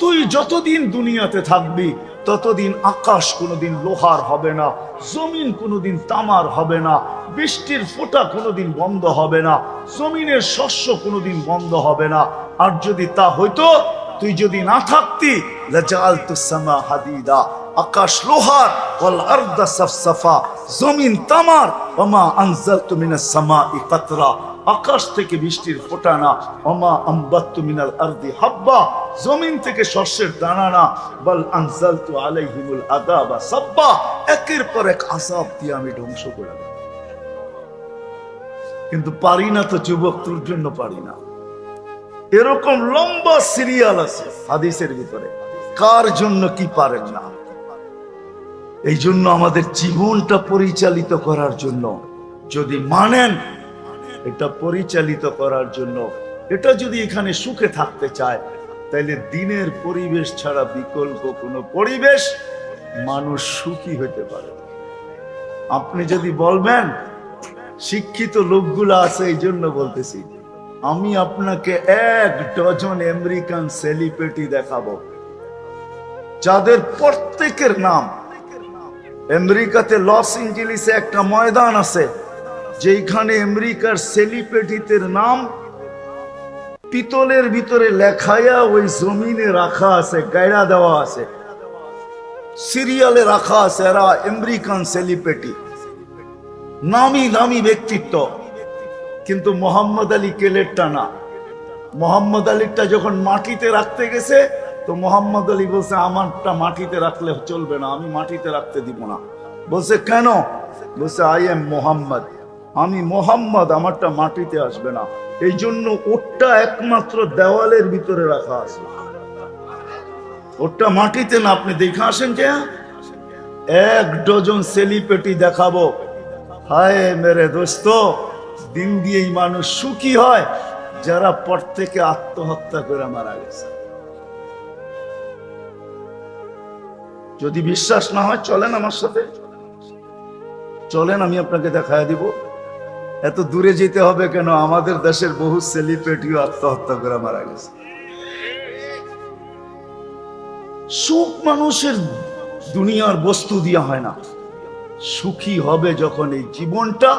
Speaker 1: তুই যতদিন দুনিয়াতে থাকবি ততদিন আকাশ কোনোদিন লোহার হবে না, জমিন কোনোদিন তামার হবে না, বৃষ্টির ফোঁটা কোনোদিন বন্ধ হবে না, জমিনের শস্য কোনোদিন বন্ধ হবে না। আর যদি তা হইতো, তুই যদি না থাকতি, লাজালতুস সামা হাদিদা, আকাশ লোহার, ওয়াল আরদা সাফসাফা, জমিন তামার, ওমা আনজালতু মিনাস সামাই কাতরা, আকাশ থেকে বৃষ্টির ফোঁটা না, ওমা আম্বাততু মিনাল আরদি হাব্বা, জমিন থেকে শস্যের দানা না, বাল আনজালতু আলাইহিমুল আযাবা সাব্বা, একের পর এক আযাব দিয়ে আমি ধ্বংস করে দেব। কিন্তু পারি না তো যুবক, তোর জন্য পারি না। এরকম লম্বা সিরিয়াল আছে হাদিসের ভিতরে, কার জন্য কি পারেন না। এই জন্য আমাদের জীবনটা পরিচালিত করার জন্য, যদি মানেন এটা পরিচালিত করার জন্য, এটা যদি এখানে সুখে থাকতে চায়, তাইলে দিনের পরিবেশ ছাড়া বিকল্প কোনো পরিবেশ মানুষ সুখী হতে পারে। আপনি যদি বলবেন, শিক্ষিত লোকগুলো আছে এই জন্য বলতেছি, আমি আপনাকে 1 ডজন আমেরিকান সেলিব্রিটি দেখাবো, যাদের প্রত্যেকের নাম, আমেরিকাতে লস এঞ্জেলিসে একটা ময়দান আছে যেখানে আমেরিকার সেলিব্রিটিদের নাম পিতলের ভিতরে লেখায়া ওই জমিনে রাখা আছে, গায়রা দেওয়া আছে, সিরিয়ালে রাখা আছে। এরা আমেরিকান সেলিব্রিটি, নামি দামি ব্যক্তিত্ব। কিন্তু মোহাম্মদ আলী কেলেরটা না। মোহাম্মদ আলীরটা যখন মাটিতে রাখতে গেছে, তো মোহাম্মদ আলী বলছে আমারটা মাটিতে রাখলে চলবে না, আমি মাটিতে রাখতে দিব না। বলছে কেন? বলছে আই এম মোহাম্মদ, আমি মোহাম্মদ, আমারটা মাটিতে আসবে না। এই জন্য ওরটা একমাত্র দেওয়ালের ভিতরে রাখা আছে, ওরটা মাটিতে না। আপনি দেখে আসেন কে? 1 ডজন সেলিব্রিটি দেখাবো। হায় মেরে দোস্ত, দিন দিয়েই মানুষ সুখী হয় যারা পর থেকে আত্মহত্যা করে মারা গেছে। যদি বিশ্বাস না হয় চলেন আমার সাথে, চলেন আমি আপনাকে দেখায় দিব। এত দূরে যেতে হবে কেন? আমাদের দেশের বহু সেলিব্রিটিও আত্মহত্যা করে মারা গেছে। সুখ মানুষের দুনিয়ার বস্তু দিয়া হয় না, সুখী হবে যখন এই জীবনটা।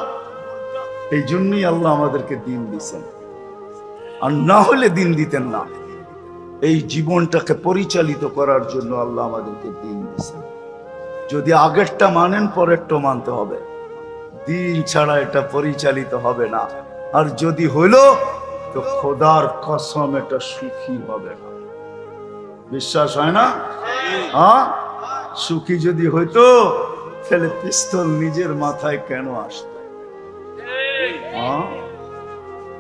Speaker 1: এই জন্যই আল্লাহ আমাদেরকে দিন দিচ্ছেন, আর না হলে দিন দিতেন না। এই জীবনটাকে পরিচালিত করার জন্য আল্লাহ আমাদেরকে দিন দিচ্ছেন। যদি আগেরটা মানেন, পরেরটা মানতে হবে। দিন ছাড়া এটা পরিচালিত হবে না। আর যদি হইলো তো খোদার কসম এটা সুখী হবে না। বিশ্বাস হয় না? হ্যাঁ, সুখী যদি হইতো তাহলে পিস্তল নিজের মাথায় কেন আসতো?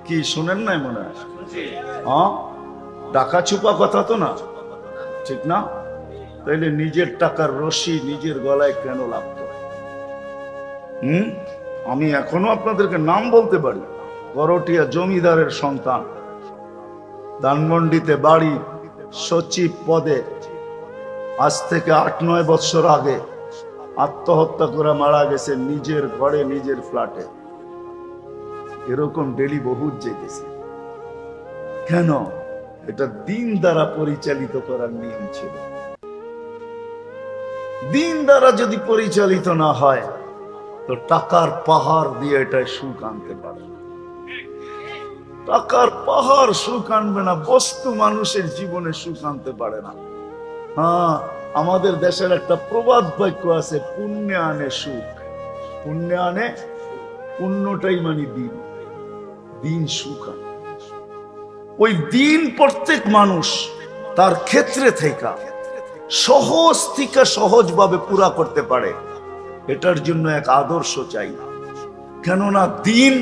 Speaker 1: কি শুনেন নাই মনে হয়? টাকা ছুপা কথা তো না, ঠিক না? তাইলে নিজের টাকার রশি নিজের গলায় কেন লাগতো? আমি এখনো আপনাদেরকে নাম বলতে পারি। করটিয়া জমিদারের সন্তান, ধানমন্ডিতে বাড়ি, সচিব পদে, আজ থেকে 8-9 বছর আগে আত্মহত্যা করে মারা গেছে নিজের ঘরে নিজের ফ্ল্যাটে। এরকম ডেলি বহুত যেতেছে। কেন? এটা দিন দ্বারা পরিচালিত করার নিয়ম ছিল। দিন দ্বারা যদি পরিচালিত না হয় তো টাকার পাহাড় দিয়ে এটা সুখ আনতে পারে। টাকার পাহাড় সুখ আনবে না, বস্তু মানুষের জীবনে সুখ আনতে পারে না। হ্যাঁ, আমাদের দেশের একটা প্রবাদ বাক্য আছে, পুণ্যে আনে সুখ। পুণ্যে আনে, পুণ্যটাই মানে দিন, দিন সুখ আনে। ওই দিন প্রত্যেক মানুষ তার ক্ষেত্রে থেকে সহজ থেকে সহজভাবে পুরা করতে পারে, এটার জন্য এক আদর্শ চাই। কেননা দিন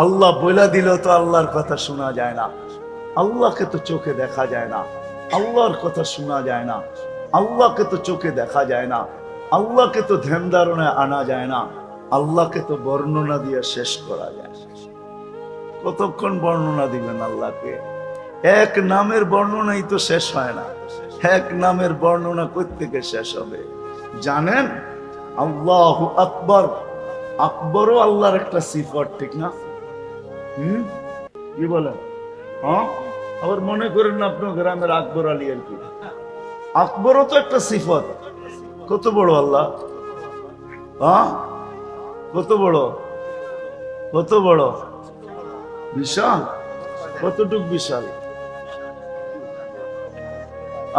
Speaker 1: আল্লাহ বলে দিল তো আল্লাহর কথা শোনা যায় না, আল্লাহকে তো চোখে দেখা যায় না, আল্লাহর কথা শোনা যায় না, আল্লাহকে তো চোখে দেখা যায় না, আল্লাহকে তো ধ্যান ধারণায় আনা যায় না, আল্লাহকে তো বর্ণনা দিয়ে শেষ করা যায়। কতক্ষণ বর্ণনা দিবেন আল্লাহকে? এক নামের বর্ণনাই তো শেষ হয় না। এক নামের বর্ণনা কই থেকে শেষ হবে? জানেন, আল্লাহু আকবার, আকবরও আল্লাহর একটা সিফত, ঠিক না? কি বলেন? আবার মনে করেন না আপনার গ্রামের আকবর আলী আর কি, আকবরও তো একটা সিফত। কত বড় আল্লাহ! কত বড়, কত বড়, বিশাল। কতটুক বিশাল?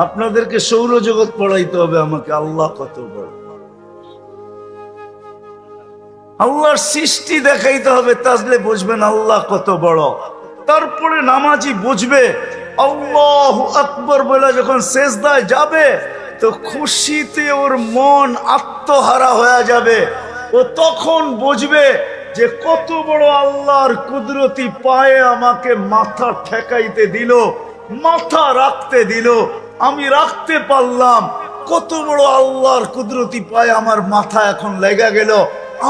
Speaker 1: আপনাদেরকে সৌরজগৎ পড়াইতে হবে আমাকে, আল্লাহ কত বড়। আল্লাহর সৃষ্টি দেখাইতে হবে, তাহলে বুঝবেন আল্লাহ কত বড়। তারপরে নামাজি বুঝবে আল্লাহু আকবার বলে যখন সেজদায় যাবে তো খুশিতে ওর মন আত্মহারা হয়ে যাবে। ও তখন বুঝবে যে কত বড় আল্লাহর কুদরতি পায়ে আমাকে মাথা ঠেকাইতে দিল, মাথা রাখতে দিল, আমি রাখতে পারলাম। কত বড় আল্লাহর কুদরতি পায়ে আমার মাথা এখন লেগে গেল।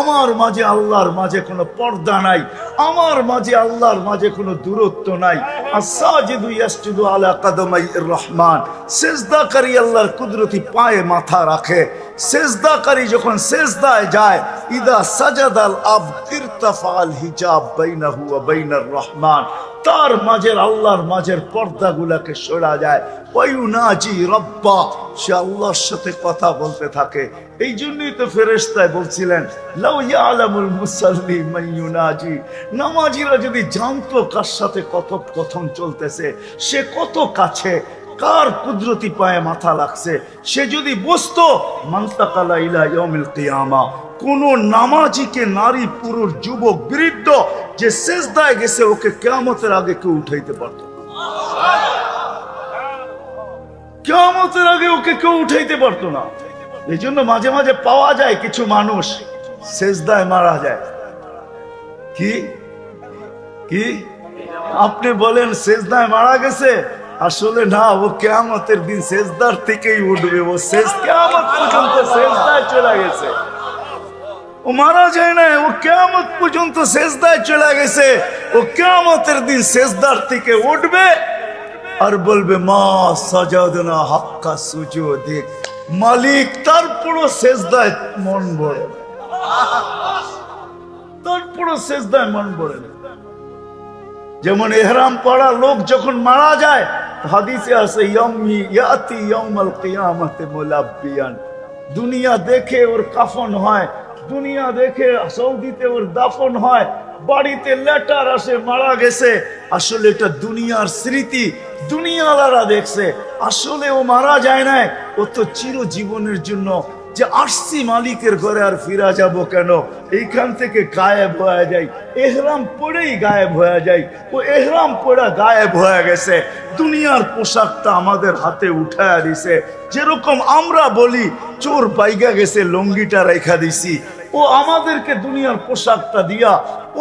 Speaker 1: আমার মাঝে আল্লাহর মাঝে কোনো পর্দা নাই, আমার মাঝে আল্লাহর মাঝে কোনো দূরত্ব নাই। আস-সাজিদু ইয়াসজুদু আলা কাদামাইর রহমান, সিজদাকারী আল্লাহর কুদরতি পায়ে মাথা রাখে। সিজদাকারী যখন সিজদায় যায়, ইদা সাজাদাল আবদ ইরতাফাল হিজাব বাইনাহু ওয়া বাইনার রহমান, তার মাঝের আল্লাহর মাঝের পর্দাগুলোকে সরা যায়। ওয়ায়ুনাজি রব্বা, সে আল্লাহর সাথে কথা বলতে থাকে। এই জন্যই তো ফেরেশতায় বলছিলেন, লাউ ইয়ালামুল মুসাল্লি মান ইউনাজি, নামাজিরা যদি জানতো কার সাথে কথোপকথন চলতেছে, সে কত কাছে, কার কুদরতি পায়ে মাথা লাগছে, সে যদি বুঝতো, মানতাকালা ইলা ইয়াউমিল কিয়ামা, কোন নামাজিকে, নারী পুরুষ যুবক বৃদ্ধ যে সিজদায় গেছে, ওকে কিয়ামতের আগে কেউ উঠাইতে পারত না। কিয়ামতের আগে ওকে কেউ উঠাইতে পারত না। এই জন্য মাঝে মাঝে পাওয়া যায় কিছু মানুষ সিজদায় মারা যায়। কি কি আপনি বলেন সিজদায় মারা গেছে? আসলে না, ও কিয়ামতের দিন সিজদার থেকেই উঠবে। ও কিয়ামত পর্যন্ত সিজদায় চলে গেছে, ও মারা যায় না, ও কিয়ামত পর্যন্ত সিজদায় চলে গেছে। ও কিয়ামতের দিন সিজদার থেকে উঠবে আর বলবে মা সাজাদনা হাক্কা সুজুদিক, মালিক তারপরও সিজদায় মন ভরে, তারপরও সিজদায় মন ভরে। যেমন ইহরাম পরা লোক যখন মারা যায়, হাদিসে আছে ইয়ামি ইয়াতি ইয়াউমাল কিয়ামাতি মুলাব্বিয়ান, দুনিয়া দেখে ওর কাফন হয়, দুনিয়া দেখে সৌদিতে ওর দাফন হয়, বাড়িতে লেটার আসে মারা গেছে। আসলে এটা দুনিয়ার স্মৃতি, দুনিয়ালারা দেখছে, আসলে ও মারা যায় না। ও তো চিরজীবনের জন্য যে আসছি মালিকের ঘরে আর ফিরা যাব কেন, এইখান থেকে গায়েব হয়ে যাই, এহরাম পরেই গায়েব হয়ে যাই। ও এহরাম পরা গায়েব হয়ে গেছে, দুনিয়ার পোশাকটা আমাদের হাতে উঠায় দিছে। যেরকম আমরা বলি চোর পাইগা গেছে লঙ্গিটা রেখা দিছি, ও আমাদেরকে দুনিয়ার পোশাকটা দিয়া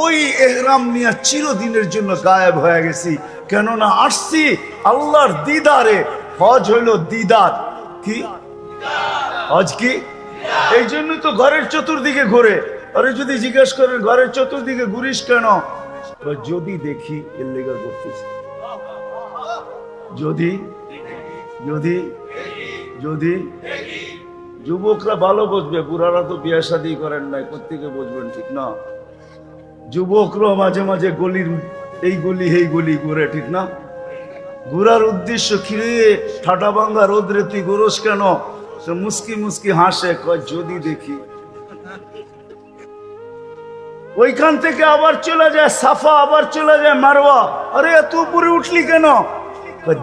Speaker 1: ওই এহরাম নিয়ে চিরদিনের জন্য গায়েব হয়ে গেছি। কেননা আসছি আল্লাহর দিদারে। হজ হইল দিদার, কি হজ কি? এই জন্য তো ঘরের চতুর্দিকে ঘুরে। আরে যদি জিজ্ঞেস করেন ঘরের চতুর্দিকে ঘুরিস কেন, যদি দেখি এর লেগে করতেছি। যদি যদি যদি যুবকরা ভালো বুঝবে, বুড়ারা তো বিয়ে শাদী করেন নাই, কোত্থেকে বুঝবেন, ঠিক না? যুবকরা মাঝে মাঝে গলির এই গলি এই গলি ঘুরে, ঠিক না? ঘুরার উদ্দেশ্য কি? ঠাটা ভাঙ্গা রোদ্রে তুই ঘুরোস কেন? মুস্কি মুস্কি হাসে, কয় যদি দেখি। ওইখান থেকে আবার চলে যায় সাফা, আবার চলে যায় মারওয়া। আরে এত উপরে উঠলি কেন?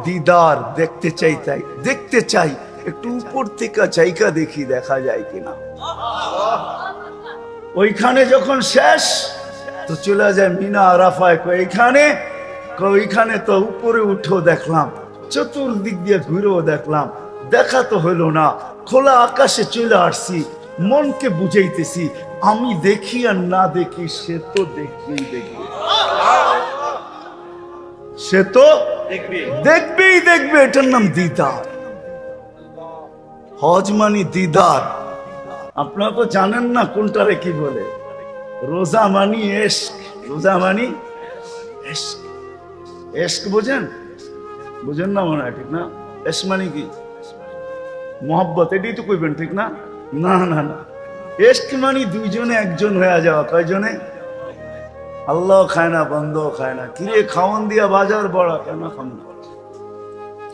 Speaker 1: দিদার দেখতে চাই, তাই দেখতে চাই, একটু উপর থেকে চাইকা দেখি দেখা যায় কিনা। ওইখানে যখন শেষ তো চলে যায় মিনা আরাফায়। এইখানে ওইখানে তো উপরে উঠেও দেখলাম, চতুর্দিক দিয়ে ঘুরেও দেখলাম, দেখা তো হইলো না। খোলা আকাশে চলে আসছি, মনকে বুঝাইতেছি আমি দেখি আর না দেখি সে তো দেখবেই দেখবে, সে তো দেখবেই দেখবে। এটার নাম দিদার। হজ মানি দিদার। আপনারা তো জানেন না কোনটারে কি বলে। রোজা মানি এশক, রোজা মানি এশক। এশক বোঝেন? বুঝেন না মনে হয়, ঠিক না? এশক মানে কি? মোহাব্বত, এটাই তো কইবেন, ঠিক না? না না না, এশক মানে দুইজনে একজন হয়ে যাওয়া। কয়জনে? আল্লাহ খায় না, বন্ধও খায় না। কিরে খাওয়ান দিয়া বাজার বড়া কেন? খাম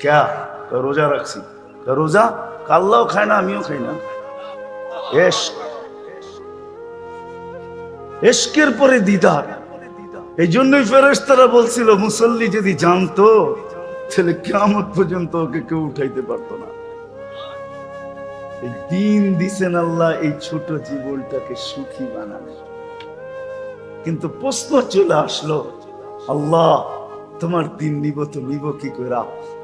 Speaker 1: ক্যা? রোজা রাখছি। রোজা আল্লাহ খায় না, আমিও খাই না। এশক, এশকের পরে দিদার। এই জন্যই ফেরেশতারা বলছিল মুসল্লি যদি জানতো তাহলে কিয়ামত পর্যন্ত ওকে কেউ উঠাইতে পারতো না। এই দিন দিছেন আল্লাহ এই ছোট জীবনটাকে সুখী বানাবে। কিন্তু প্রশ্ন চলে আসলো, আল্লাহ তোমার দিন নিব তো নিব কি করে?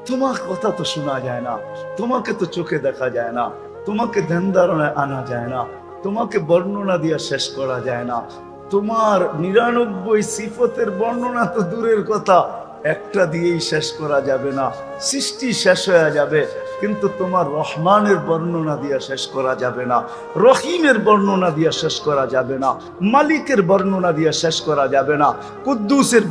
Speaker 1: তোমার কথা তো শোনা যায় না, তোমাকে তো চোখে দেখা যায় না, তোমাকে ধ্যান ধারণায় আনা যায় না, তোমাকে বর্ণনা দিয়ে শেষ করা যায় না। তোমার 99 সিফতের বর্ণনা তো দূরের কথা, একটা দিয়েই শেষ করা যাবে না। সৃষ্টি শেষ হয়ে যাবে, কিন্তু তোমার রহমানের বর্ণনা দিয়ে শেষ করা যাবে না, রহিমের বর্ণনা দিয়ে শেষ করা যাবে না, মালিকের বর্ণনা দিয়ে শেষ করা যাবে না, কুদ্দুসের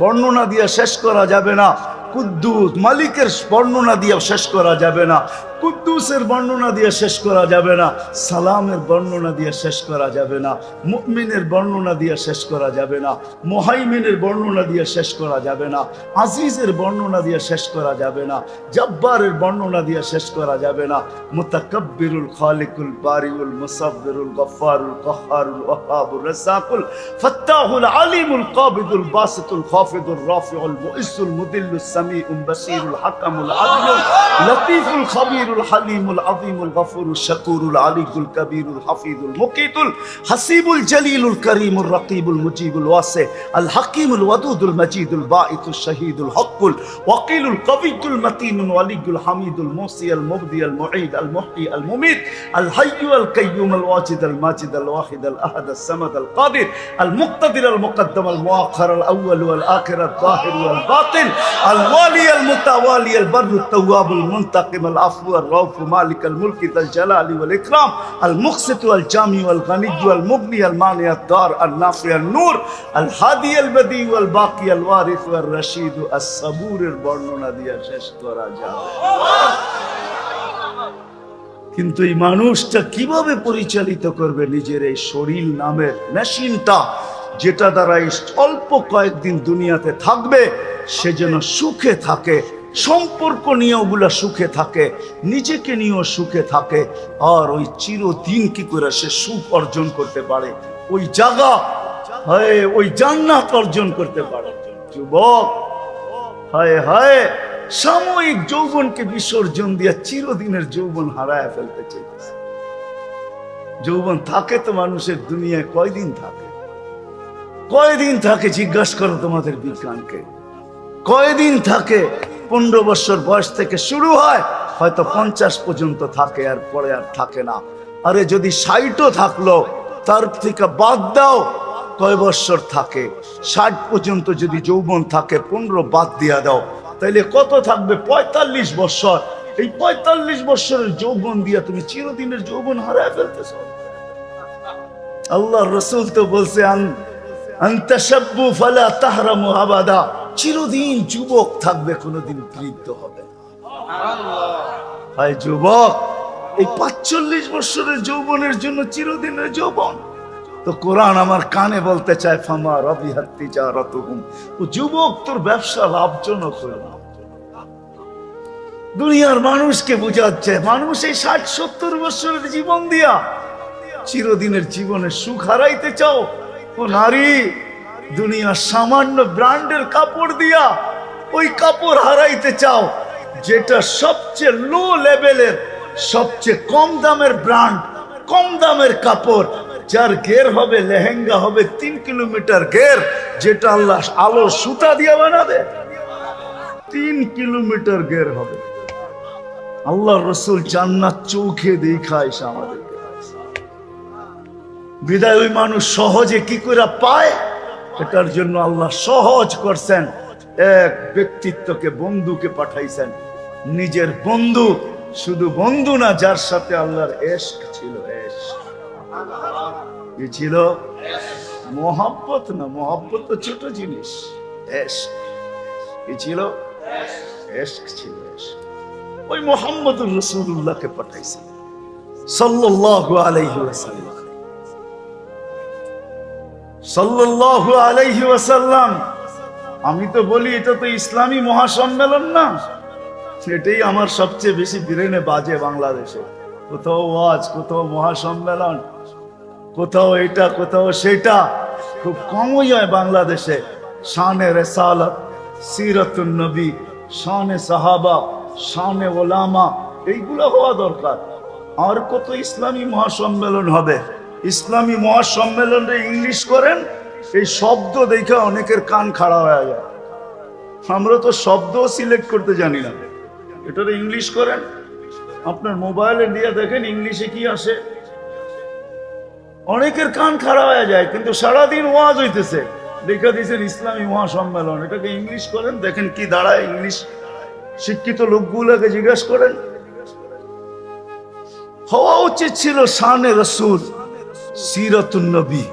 Speaker 1: বর্ণনা দিয়ে শেষ করা যাবে না, কুদ্দুস মালিকের বর্ণনা দিয়ে শেষ করা যাবে না, কুদ্দুসের বর্ণনা দিয়ে শেষ করা যাবে না, সালামের বর্ণনা দিয়ে শেষ করা যাবে না, মুমিনের বর্ণনা দিয়ে শেষ করা যাবে না, মুহাইমিনের বর্ণনা দিয়ে শেষ করা যাবে না, আজিজের বর্ণনা দিয়ে শেষ করা যাবে না, জব্বারের বর্ণনা দিয়ে শেষ করা যাবে না, মুতাকাব্বিরুল খালিকুল বারিউল মুসাব্বিরুল গফফারুল কাহ্হারুল ওয়াহাবুর রাসাকুল ফাত্তাহুল আলিমুল কাবিদুল বাসিতুল খাফিদুর রাফিউল মুইসুল মুদিল্লুস সামিউল বাসিরুল হাকামুল আদলুল লতীফুল খাবীরুল হালিমুল আযীমুল গফুরুল শাকুরুল আলিকুল কবীরুল হাফিজুল মুকিতুল হাসিবুল জলিলুল করিমুল রকিবুল মুজিবুল ওয়াসি আল হাকিমুল ওয়াদুদুল মজিদুল বাঈতুল শহীদুল হকুল ওয়াকিলুল কবিয়ুল মতিনুল ওয়ালিয়ুল হামিদুল মুসি আল মুবদি আল মুঈদ আল মুহয়ি আল মুমিত আল হাইয়্যু আল কাইয়্যুম আল ওয়াজিদ আল মাজিদ আল ওয়াহিদ আল আহাদ আল সামাদ আল কাদির আল মুক্তাদির আল মুকদ্দম আল মুআখ্খার আল আউয়াল ওয়াল আখির আল যাহির ওয়াল বাতিন আল ওয়ালি আল মুতাওয়ালি আল বরর আল তাওয়াব আল মুনতাকিম আল আফু আল রাউফ মালিক আল মুলক আল জালালি ওয়াল ইকরাম আল মুকসিত আল জামি ওয়াল গনি ওয়াল মুগনি আল মানি আল দার আল নাফি আল নূর আল হাদি আল বদি ওয়াল বাকি আল ওয়ারিস ওয়াল রশিদ আস সাবুরের বর্ণনা দিয়ে শেষ করা যাবে। কিন্তু এই মানুষটা কিভাবে পরিচালিত করবে নিজের এই শরীর নামের মেশিনটা, যেটা দ্বারা অল্প কয়েকদিন দুনিয়াতে থাকবে, সে যেন সুখে থাকে, সম্পর্ক নিয়ে ওগুলা সুখে থাকে, নিজেকে নিয়েও সুখে থাকে, আর ওই চিরদিন কি করে সে সুখ অর্জন করতে পারে, ওই জায়গা হয় ওই জান্নাত অর্জন করতে পারে। যুবক হায় হায় সাময়িক যৌবনকে বিসর্জন দিয়া চিরদিনের যৌবন হারায় ফেলতে চাইতেছে। যৌবন থাকে তো মানুষের দুনিয়ায় কয়দিন থাকে? কয়দিন থাকে জিজ্ঞাসা করো তোমাদের বিজ্ঞানকে। কয়দিন থাকে? 15 বছর বয়স থেকে শুরু হয়, হয়তো 50 পর্যন্ত থাকে, আর পরে আর থাকে না। আরে যদি 60ও থাকলো, তার থেকে বাদ দাও কয় বছর থাকে? 60 পর্যন্ত যদি যৌবন থাকে, 15 বাদ দিয়া দাও, তাইলে কত থাকবে? 45 বছর। এই 45 বছরের যৌবন দিয়া তুমি চিরদিনের যৌবন হারায় ফেলতেছ। আল্লাহ রসুল তো বলছে আনতাশাব্বু ফালা তাহরামু আবাদা, চিরদিন যুবক থাকবে, কোনোদিন বৃদ্ধ হবে না। ভাই যুবক, এই 45 বছরের যৌবনের জন্য চিরদিনের যৌবন। তো কোরআন আমার কানে বলতে চায়, ফামা রাবিহাত তিজারাতুহুম, ও যুবক তোর ব্যবসা লাভজনক হলো না। দুনিয়ার মানুষকে বুঝাচ্ছে, মানুষ এই 60-70 বছরের জীবন দিয়া চিরদিনের জীবনে সুখ হারাইতে চাও? ও নারী, দুনিয়ার সামান্য ব্র্যান্ডের কাপড় দিয়া ওই কাপড় হারাইতে চাও, যেটা সবচেয়ে লো লেভেলের, সবচেয়ে কম দামের ব্র্যান্ড, কম দামের কাপড়, যার ঘের হবে, লেহেঙ্গা হবে 3 কিলোমিটার ঘের, যেটা আল্লাহ আলো সুতা দিয়া বানাবে, 3 কিলোমিটার ঘের হবে। আল্লাহ রসুল জান্নাত চোখে দেখায় আমাদের। বিদায় ওই মানুষ সহজে কি করে পায়? এটার জন্য আল্লাহ সহজ করছেন, এক ব্যক্তিত্বকে, বন্ধুকে পাঠাইছেন, নিজের বন্ধু, শুধু বন্ধু না, যার সাথে আল্লাহর ইশক ছিল। কি ছিল? মোহাব্বত না, মোহাব্বত তো ছোট জিনিস, ইশক। কি ছিল? ইশক ছিল। ওই মুহাম্মদুর রাসূলুল্লাহকে পাঠাইছেন সাল্লাল্লাহু আলাইহি ওয়াসাল্লাম। সাল্লাল্লাহু আলাইহি ওয়াসাল্লাম। আমি তো বলি এটা তো ইসলামী মহাসম্মেলন না, সেটাই আমার সবচেয়ে বেশি ব্রেনে বাজে বাংলাদেশে। কোথাও ওয়াজ, কোথাও মহাসম্মেলন, কোথাও এটা, কোথাও সেটা, খুব কমই হয় বাংলাদেশে। শানে রিসালাত, সিরাতুন নবী, শানে সাহাবা, শানে ওলামা, এইগুলো হওয়া দরকার। আর কত ইসলামী মহাসম্মেলন হবে? ইসলামী মহাসম্মেলনে ইংলিশ করেন, এই শব্দ দেখে অনেকের কান খাড়া হয়ে যায়। আমরা তো শব্দ সিলেক্ট করতে জানি না, এটার ইংলিশ করেন। আপনার মোবাইলে দিয়ে দেখেন ইংলিশে কি আসে, অনেকের কান খাড়া হয়ে যায়। কিন্তু সারাদিন ওয়াজ হইতেছে, দেখা দিয়েছেন ইসলামী মহাসম্মেলন, এটাকে ইংলিশ করেন, দেখেন কি দাঁড়ায়। ইংলিশ শিক্ষিত লোকগুলোকে জিজ্ঞাসা করেন। হওয়া উচিত ছিল শানে রাসূল, সিরাতুন নবী।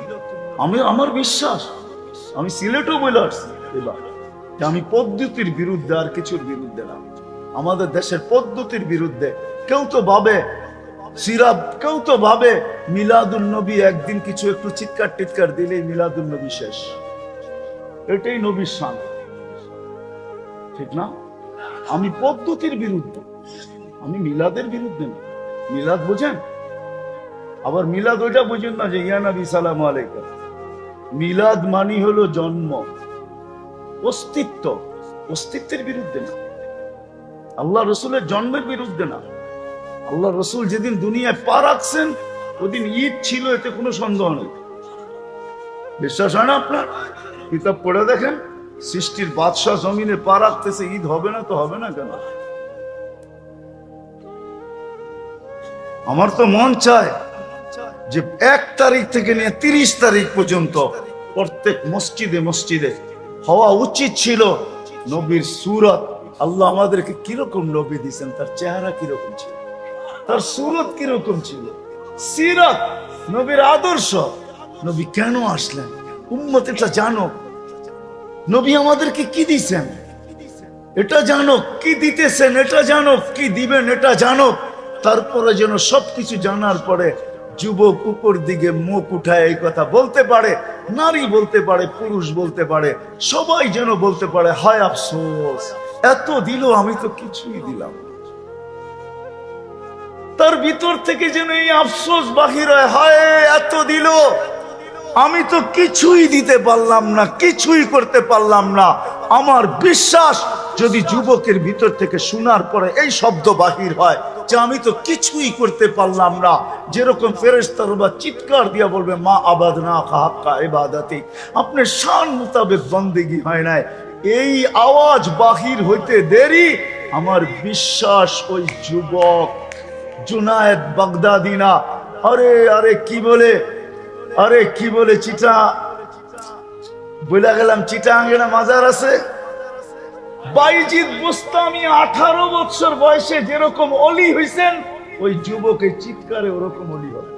Speaker 1: আমার বিশ্বাস, আমি সিলেটও বলে আসছি এবার, আমি পদ্ধতির বিরুদ্ধে, আর কিছুর বিরুদ্ধে না। আমাদের দেশের পদ্ধতির বিরুদ্ধে। কেউ তো ভাবে সিরাত, কেউ তো ভাবে মিলাদুন নবী, একদিন কিছু একটু চিৎকার টিৎকার দিলেই মিলাদুন নবী শেষ, এটাই নবীর শান। ঠিক না? আমি পদ্ধতির বিরুদ্ধে, আমি মিলাদের বিরুদ্ধে না। মিলাদ বোঝেন? আবার মিলাদ ওইটা বুঝেন না যে ইয়া নবী সালাম আলাইকুম। মিলাদ মানি হলো জন্ম, অস্তিত্ব, অস্তিত্বের বিরুদ্ধে না। আল্লাহ রসুলের জন্মের বিরুদ্ধে না। আল্লাহ রসুল যেদিন দুনিয়ায় পা রাখছেন, ওদিন ঈদ ছিল, এতে কোনো সন্দেহ নেই। বিশ্বাস হয় না আপনার? কিতাব পড়ে দেখেন, সৃষ্টির বাদশাহ জমিনে পা রাখতেছে, ঈদ হবে না তো হবে না কেন? আমার তো মন চায় যে 1 তারিখ থেকে নিয়ে 30 তারিখ পর্যন্ত প্রত্যেক মসজিদে মসজিদে হওয়া উচিত ছিল নবীর সুরত। আল্লাহ আমাদেরকে কিরকম নবী দিয়েছেন, তার চেহারা কিরকম ছিল, তার সুরত কিরকম ছিল, সিরাত, নবীর আদর্শ, নবী কেন আসলেন, উম্মত এটা জানো। নবী আমাদেরকে কি দিয়েছেন এটা জানো, কি দিতেছেন এটা জানো, কি দিবেন এটা জানো। তারপরে যেন সবকিছু জানার পরে যুবক উপর দিকে মুখ উঠায় এই কথা বলতে পারে, নারী বলতে পারে, পুরুষ বলতে পারে, সবাই যেন বলতে পারে, হায় আফসোস, এত দিল, আমি তো কিছুই দিলাম। তার ভিতর থেকে যেন এই আফসোস বাহির হয়, হায় এত দিল, আমি তো কিছুই দিতে পারলাম না, কিছুই করতে পারলাম না। আমার বিশ্বাস, যদি যুবকের ভিতর থেকে শোনার পরে এই শব্দ বাহির হয়, যে আমি তো কিছুই করতে পারলাম না, যেরকম ফেরেশতারা চিৎকার দিয়া বলবে মা আবাদনা হাক্কা ইবাদাতি, আপনার শান মোতাবেক বন্দেগী হয় নাই, এই আওয়াজ বাহির হইতে দেরি, আমার বিশ্বাস ওই যুবক জুনায়েদ বাগদাদি না, আরে কি বলে চিটা বলে গেলাম, চিটাঙ্গে না মাজার আছে, বাইজিদ বুস্তামি 18 বছর বয়সে যেরকম অলি হইছেন, ওই যুবকের চিৎকারে ওরকম অলি হবে।